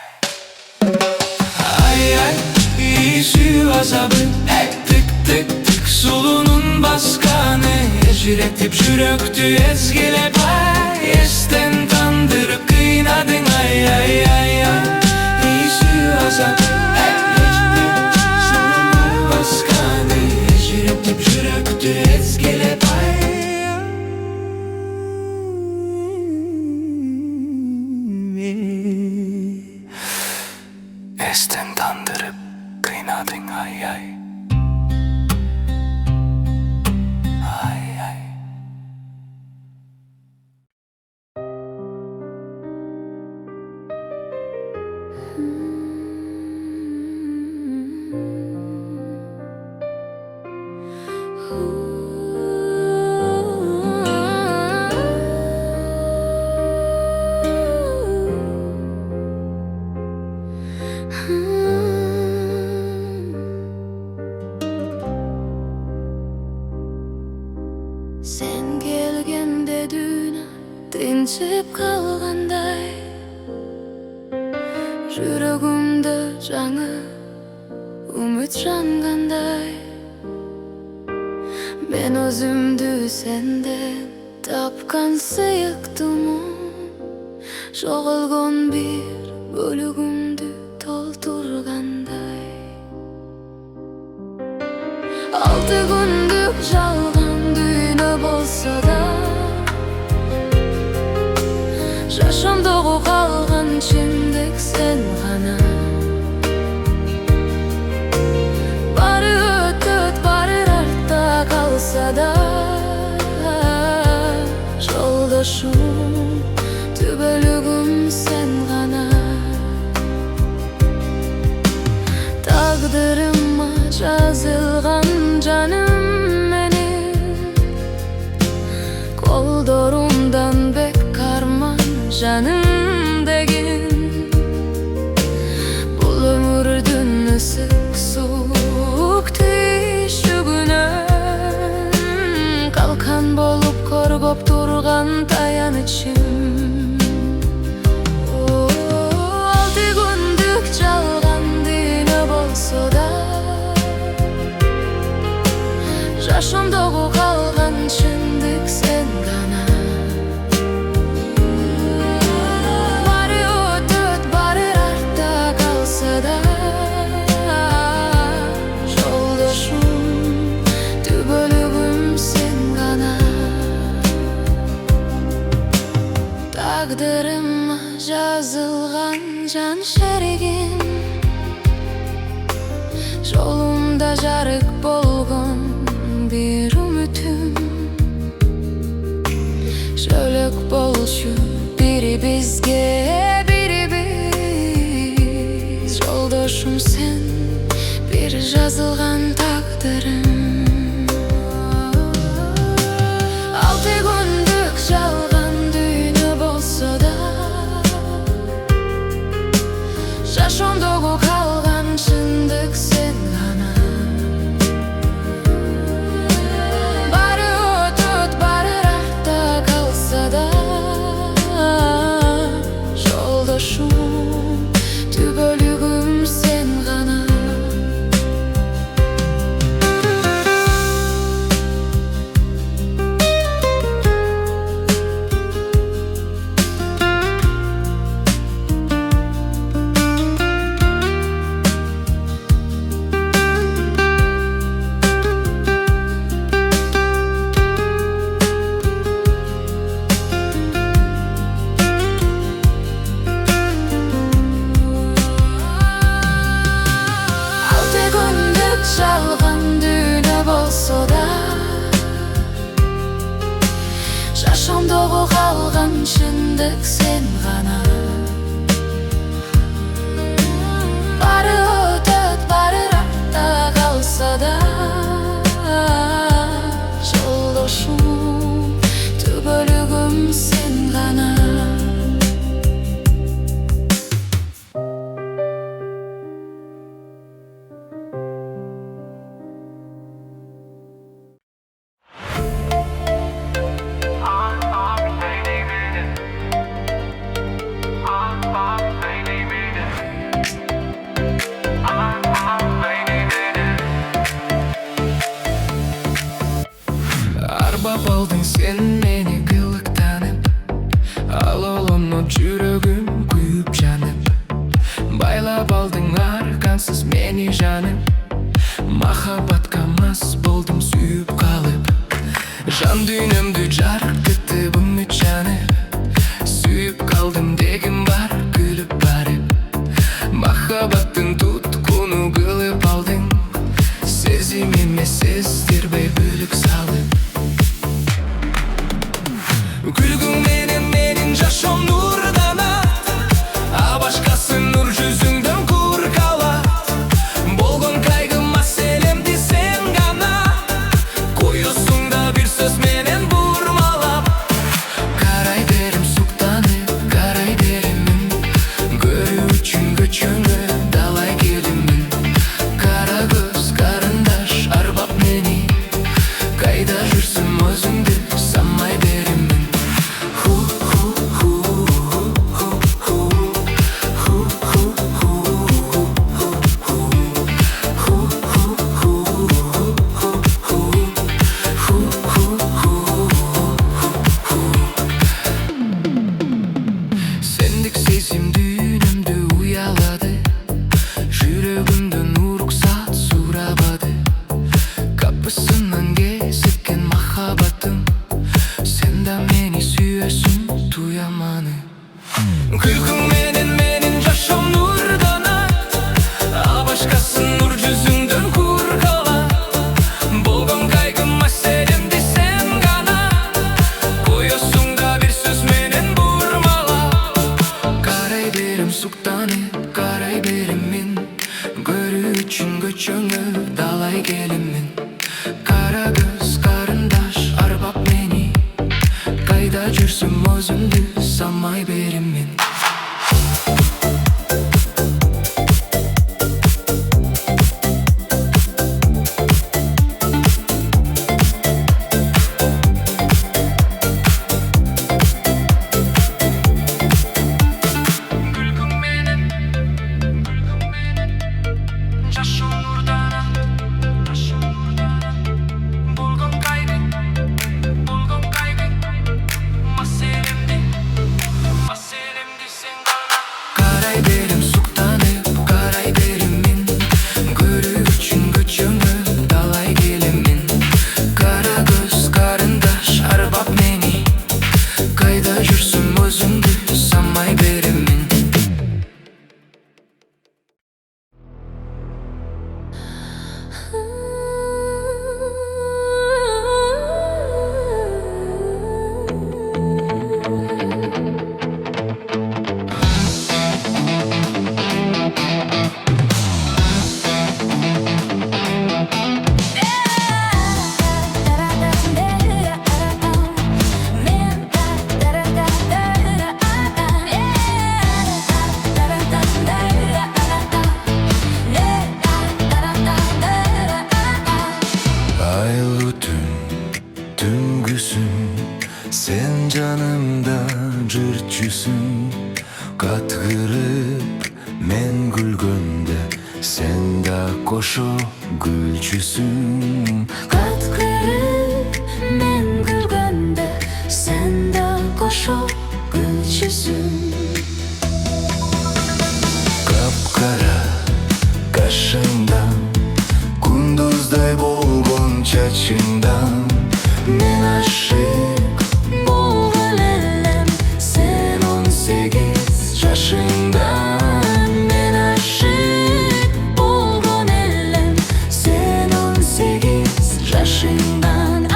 Ай-ай, ий сүйүү азабы, тик-тик сулунун басканы, элжиретип жүрөктү эзгилеп ай. Эстен тандырып кыйнадың ай-ай-ай-ай. Ий сүйүү азабы, басканы, элжиретип жүрөктү эзгилеп ай. Ay ay. Ay ay. Sen kelgende dünya tinchip kalganday, жүрөгүмдө жаңы үмүт жангандай. Мен өзүмдү сенден тапкан сыйыктымын, жоголгон бир бөлүгүмдү толтургандай. 6 күндүк жалган дүйнө болсо да, жашамдагы калган чындык сен гана. Баары өтөт, баары артта калса да, жолдошум, түбөлүгүм сен гана. Тагдырыма жазылган жаным менин, колдорумдан бек карман жаным деген. Бул өмүрдүн ысык суук түйшүгүнөн калкан болуп коргоп турган таянычым. 6 күндүк жалган дүйнө болсо да, жашамдагы калган чындык сен гана. Баары өтөт, баары артта калса да, жолдошум, түбөлүгүм сен гана. Тагдырыма жазылган жан шеригим, жолумда жарык болгон бир үмүтүм. Жөлөк болчу бирибизге бирибиз, жолдошум сен, бир жазылган тагдырым. 6 күндүк жалган дүйнө болсо да, жашоомдогу калган чындык сен гана. Баары өтөт, баары артта калса да, жолдошум, түбөлүгүм сен гана. Жалган дүйнө болсо да, жашоомдогу калган чындык сен гана. Баары өтөт, баары артта калса да, жолдошум, түбөлүгүм сен гана. Арбап алдың сен мени кылыктанып, ал олоно жүрөгүм күйүп жанып. Байлап алдың аркансыз мени жаным, махабатка мас болдум сүйүп калып. Жан дүйнөмдү жаркытып үмүт жанып, сүйүп калдым дегим бар күлүп барып. Махабаттын туткуну кылып алдың, Kestirбей бүлік салып Күлгің менен жашом нурданат А башкасы нур жүзүңдөн кур калат Болгон кайгыма селемди сен гана Коёсуң да бир сөз менен бурмалап Карай берем суктанып, карай беремин Көрүү үчүн көчөңгө далай келимин Кара көз карындаш арбап мени Кайда жүрсүң өзүңдү санмай беремин Сендик сезим дүйнөмдү уялады Жүрөгүмдөн уруксат сурабады Капысынан кезиккен махаббатым Сен да мени сүйөсүң туяманы Күлкүң менен жашом нурданат А башкасы нур жүзүңдөн кур калат Болгон кайгыма селемди сен гана Коёсуң да бир сөз менен бурмалап Карай берем суктанып, карай беремин Көрүү үчүн көчөңгө далай келимин Кара көз карындаш арбап мени Кайда жүрсүм өзүмдү санмай беремин Жашом нурданат Болгон кайгы Маселемди сен гана Карай берем суктанып, карай беремин Көрүү үчүн көчөңгө далай келемин Кара көз карындаш арбап мени Кайда жүрсүң өзүңдү санмай беремин Айлы түнгүсүң Сен жанымда жүрчүсүң Каткырып мен күлгөндө Сен да кошо күлчүсүң Каткырып мен күлгөндө Сен да кошо күлчүсүң Капкара кашыңдан Күндүздөй болгон чачыңдан Мен ашык болгон элем Сен 18 жашыңдан Мен ашык болгон элем Сен 18 жашыңдан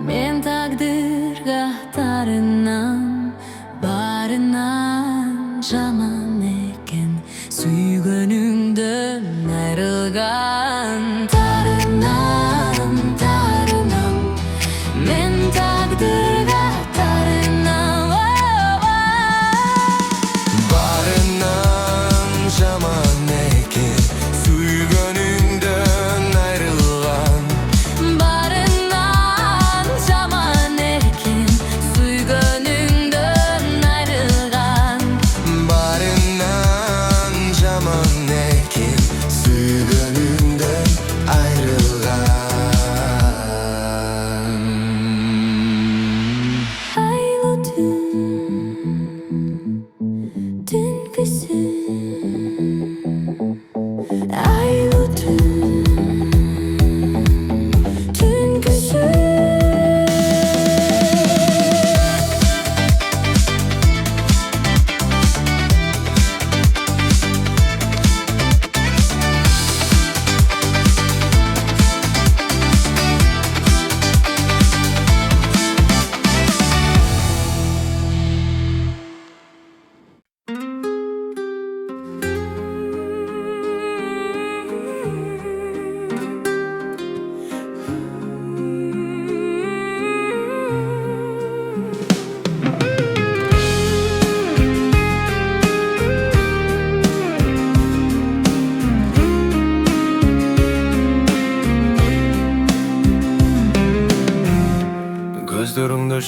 Мен тагдырга тарынам Барынан жаман экен Сүйгөнүңдөн айрылган Тарынам Мен тагдырга тарынам Барынан жаман экен Сүйгөнүңдөн айрылган Барынан жаман экен Сүйгөнүңдөн айрылган Барынан жаман экен Сүйгөнүңдөн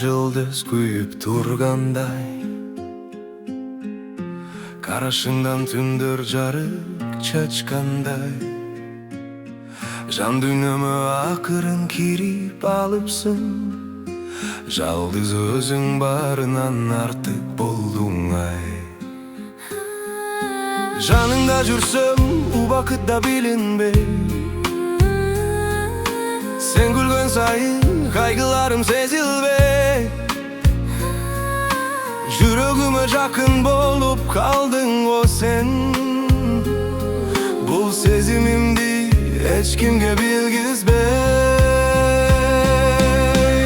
yıldız kuyup turganday, karashingdan tündür jarık çaçkanday. Jan dünyamı akırın kirip alıpsın, жалғыз өзің барынан артық болдың ай. Жаныңда жүрсем убакытта билинбей, сен күлгөн сайын кайгыларым сезилбей. Жүрөгүмө жакын болуп калдың о сен, бул сезимимди эч кимге билгизбей.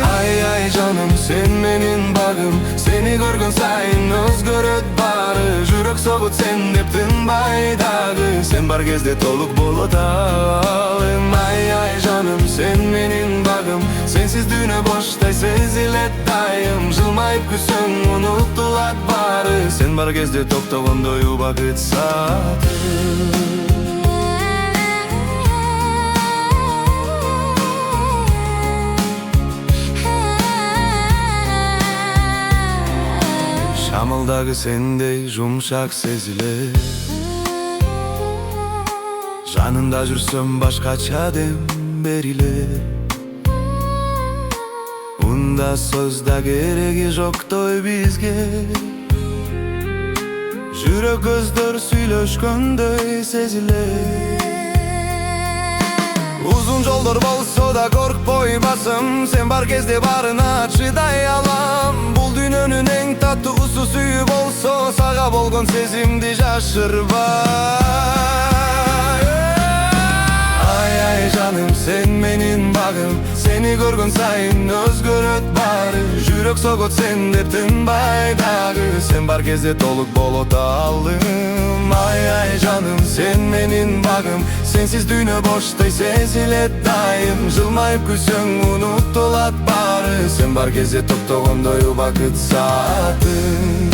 Ay canım sen menin bagım, seni görgün sayın özgöröt bары. Жүрөк согут sen деп тынбайдагы, sen бар кезде толук болот алым. Ay canım sen menin bagım, sensiz дүйнө боштой сезилет дайым. Жылмайып күсөң унутулат бары, sen бар кезде токтогондой убакыт саатым. Şamaldagı sendey jumşak seziler, жанында жүрсөм башкача dem берилер. Унда сөз да кереги жоктой бизге, жүрөк көздөр сүйлөшкөндөй сезилер. Uzun жолдор болсо да коркпой басым, sen бар кезде барына чыдай алам. Бул дүйнөнүн эң таттуусу сүйүү болсо, сага болгон сезимди жашырбай. Ay canım sen menin bagım, seni görgün sayın özgöröt bары. Жүрөк согот sen деп тынбайдагы, sen бар кезде толук болот алым. Ay canım sen menin bagım, sensiz дүйнө боштой сезилет дайым. Жылмайып күсөң унутулат бары, sen бар кезде токтогондой убакыт саатым.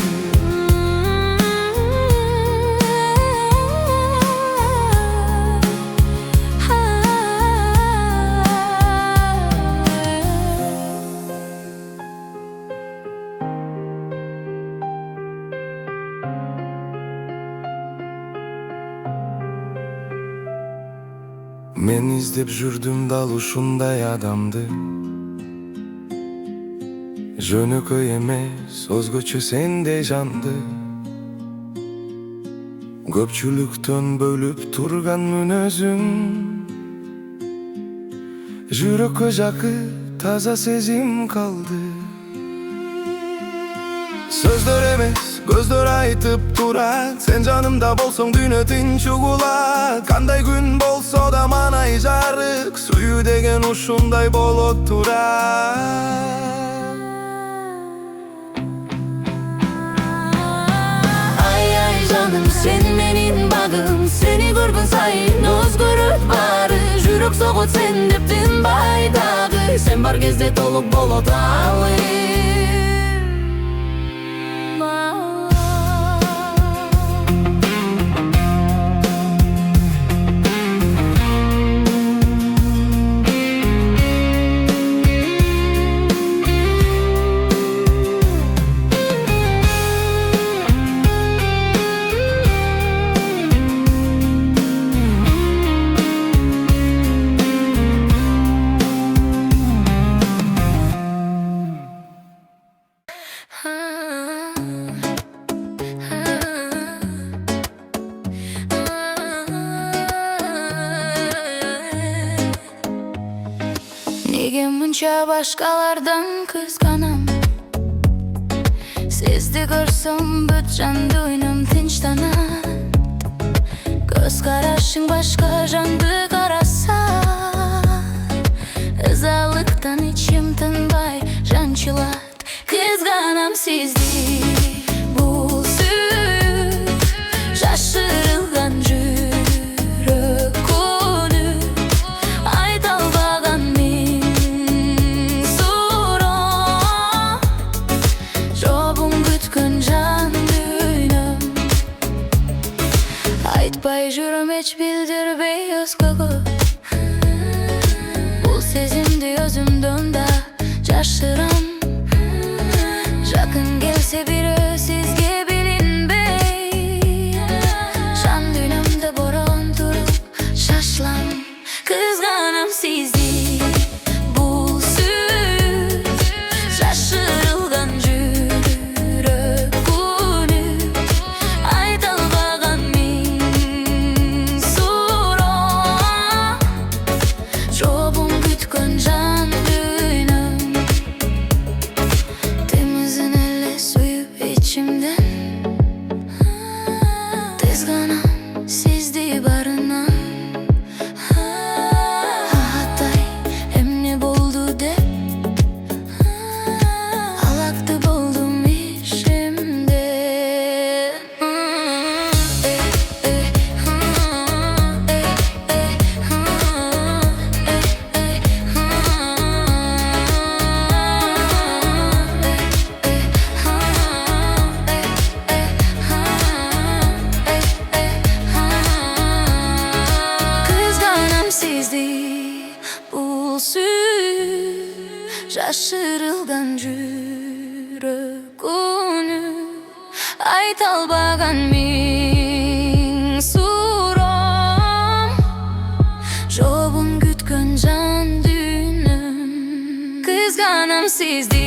Мен издеп жүрдүм дал ушундай адамды, жөнөкөй эмес өзгөчө сендей жанды. Көпчүлүктөн бөлүп турган мүнөзүң, жүрөккө жакын таза сезим калды. Сөздөр эмес көздөр айтып турат, sen жанымда болсоң дүйнө тынч угулат. Кандай күн болсо да манай жарык, сүйүү деген ушундай болот турат. Ay canım sen menin bagım, seni görgün sayın özgöröt bары. Жүрөк согут sen деп тынбайдагы, sen бар кезде толук болот алым. Неге мынча башкалардан кызганам, сизди көрсөм бүт жан дүйнөм тынчтанат. Көз карашың башка жанды караса, ызалыктан ичим тынбай жанчылат. Кызганам сизди, бул сүйүү жашырылган жүрөк күнү. Айта албаган миң суроо, жобуң күткөн жан дүйнөм. Айтпай жүрөм эч билдирбей өзгөгө, бул сезимди өзүмдөн да жашырам. sizdi bu süz Şaşırılgan жүрөк күнү айталбаган миң суроо жобун күткөн жан дүйнөм темизин эле сүйүп ичимден тез гана сезди барынан атай эмне болду деп алакты болдум ишимден Kızganam sizdi bul süz Şaşırılgan жүрөк күнү айталбаган миң суроом жобун күткөн жан дүйнөм Kızganam sizdi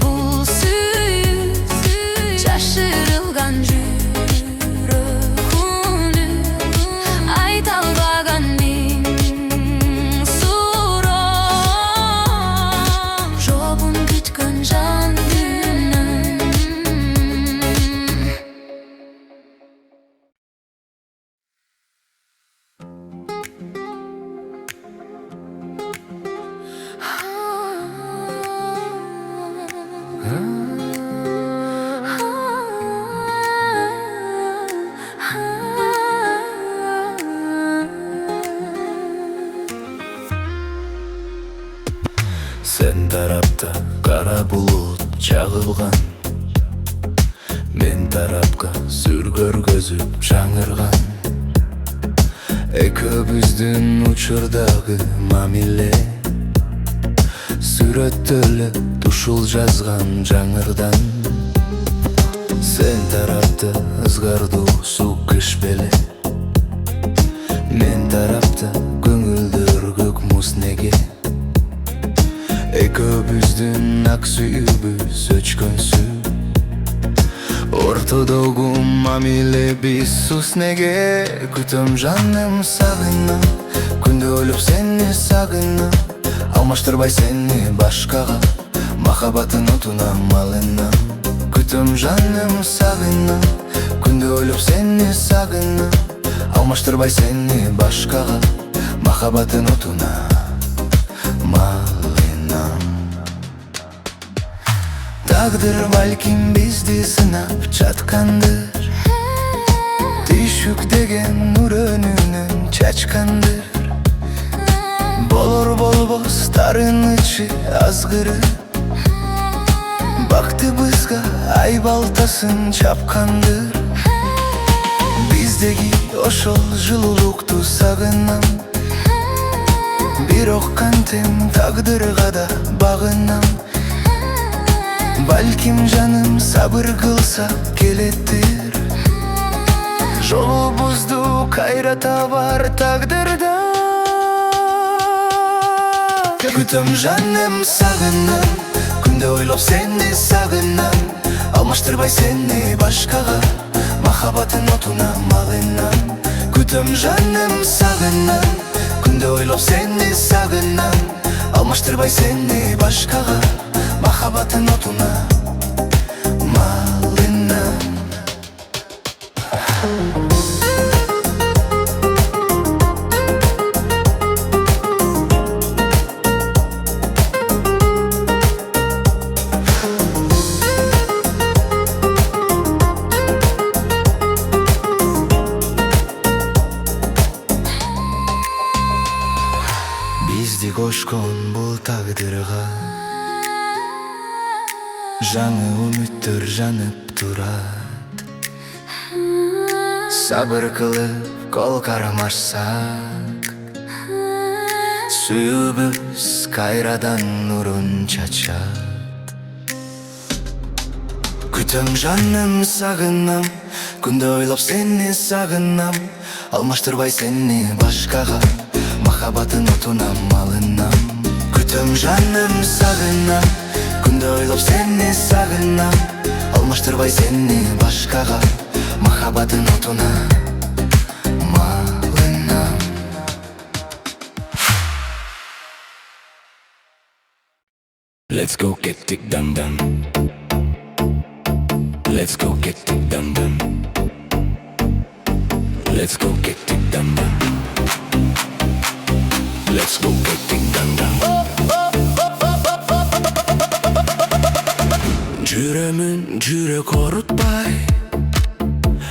bul süz Şaşırılgan жүрөк күнү айталбаган миң суроом жобун күткөн жан дүйнөм Sen tarafta kara bulut çağılgan Men tarafka sürgөр gözüm жаңырган Экөөбүздүн учурдагы мамиле Сүрөттөлүп тушул жазган жаңырдан Sen tarafta ызгардуу суу кыш беле Мен тарапта көңүлдөр көк муз неге Экөөбүздүн ак сүйүүбүз өчкөнсү Ортодогу мамиле биз сус неге Күтөм жаным сагынам Күндө өлүп сени сагынам Алмаштырбай сени башкага Махабаттын отуна малынам Күтөм жаным сагынам Күндө өлүп сени сагынам Алмаштырбай сени башкага Махабаттын отуна малынам Тагдыр балким бизди сынап жаткандыр Түйшүк деген нур өнүнөн чачкандыр Болор болбос тарынычы азгырып Бактыбызга ай балтасын чапкандыр Биздеги ошол жылуулукту сагынам Бирок кантем тагдырга да багынам Балким жаным сабыр кылса келеттир Жолубузду кайра табар тагдырда Күтөм жаным сагынам Күндө ойлоп сени сагынам Алмаштырбай сени башкага Махабаттын отуна малынам Күтөм жаным сагынам Күндө ойлоп сени сагынам Алмаштырбай сени башкага Махабаттын отуна малынам Бизди кошкон бул тагдырга Жаңы үмүттөр жанып турат Сабыр кылып кол кармашсак Сүйүүбүз кайрадан нурун чачат Күтөм жаным сагынам Күндө ойлоп сени сагынам Алмаштырбай сени башкага махаббатын отуна малынам. Күтөм жаным сагынам, күндө ойлоп сени сагынам. Алмаштырбай сени башкага, махаббатын отуна малынам. Let's go get it done done. Let's go get it done done. Let's go get it done done. Let's go get it done done. Жүрөмүн жүрөк орутпай,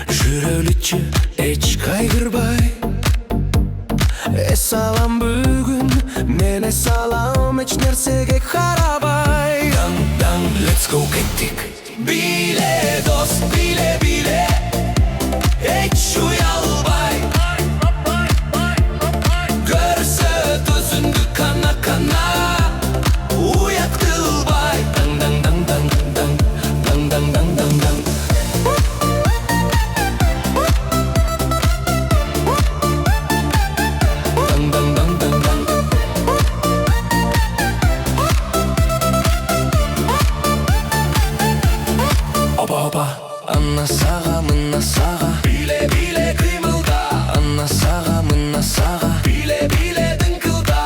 жүрөлүчү эч кайгырбай. Эс алам бүгүн, мен эс алам эч нерсеге карабай. Дан дан, let's go кеттик. Биле дос, биле биле, эч уялбай. Көрсөт өзүңдү кана кана, уят кылбай. Дан дан дан дан дан дан дан дан дан дан. Анна сага, мына сага, биле биле кыймылда. Анна сага, мына сага, биле биле дыңкылда.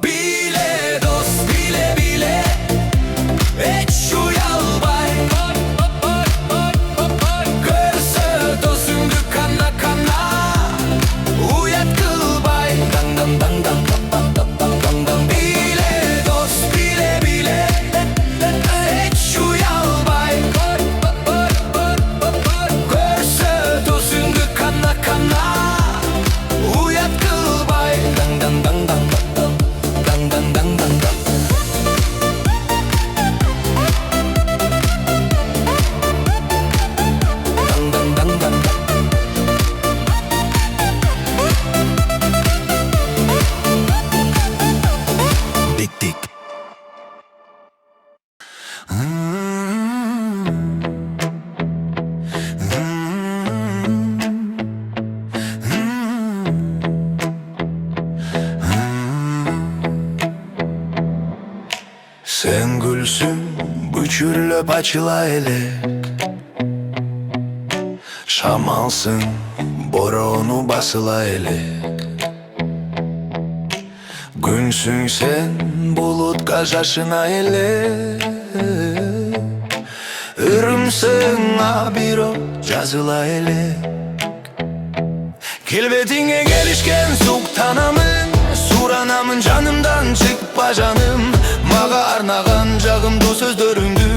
Биле дос, биле биле, эч уялбай. Көрсөт өзүңдү кана кана, уят кылбай. Дан дан дан дан. Sen gülsün büçürlöp açıla elek. Şamalsın boronu basıla elek. Günsün sen bulutga жашына elek. Үрümsün abiro жазыла elek. Kelbetiңe gelişken suqtanamın, суранамын жанымдан чыкпа жаным. Мага арнаган жагымдуу сөздөрүңдү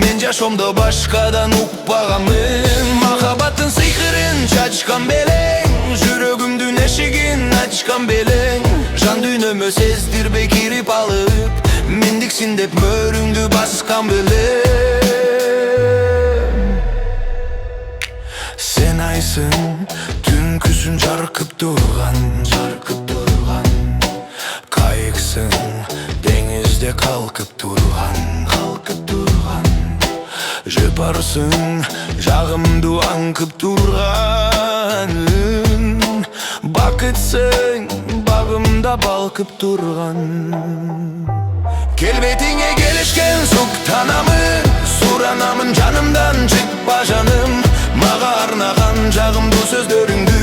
мен жашоомдо башкадан укпаганмын. Махаббаттын сыйкырын чачкан белең, жүрөгүмдүн эшигин ачкан белең. Жан дүйнөмө сездирбей кирип алып, мендиксин деп мөрүңдү баскан белең. Сен айсың, түнкүсүн жаркып турган, кайыксың деңизде калкып турган. Жыпарсың жагымдуу аңкып турган. Бакытсың багымда балкып турган. Келбетиңе келишкен суктанамын, суранамын жанымдан чыкпа жаным. Мага арнаган жагымдуу сөздөрүңдү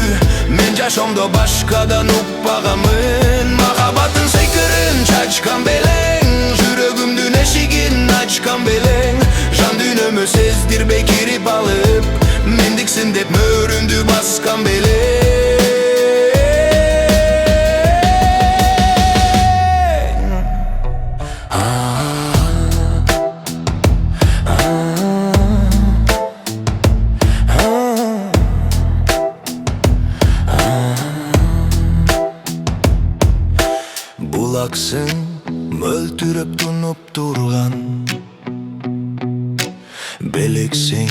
мен жашоомдо башкадан укпаганмын. Махаббаттын сыйкырын чачкан белең, жүрөгүмдүн эшигин ачкан белең. Жан дүйнөмө сездирбей кирип алып, мендиксин деп мөрүңдү баскан белең. Булаксың мөлтүрөп тунуп турган. Белексиң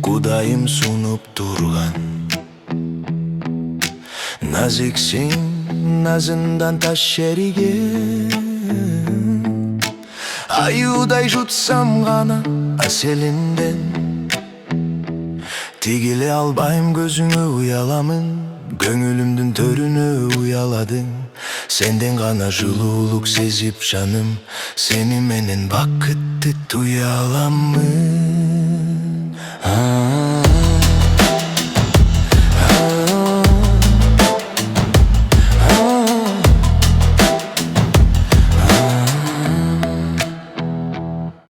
Кудайым сунуп турган. Назиксиң назындан таш шериген. Аюудай жутсам гана аселинден. Tigile albayım gözünü uyalamın, gönülümdün törünü uyaladın. Senden gana жылуулук sezip canım, seni menen bakıttı duyalamın.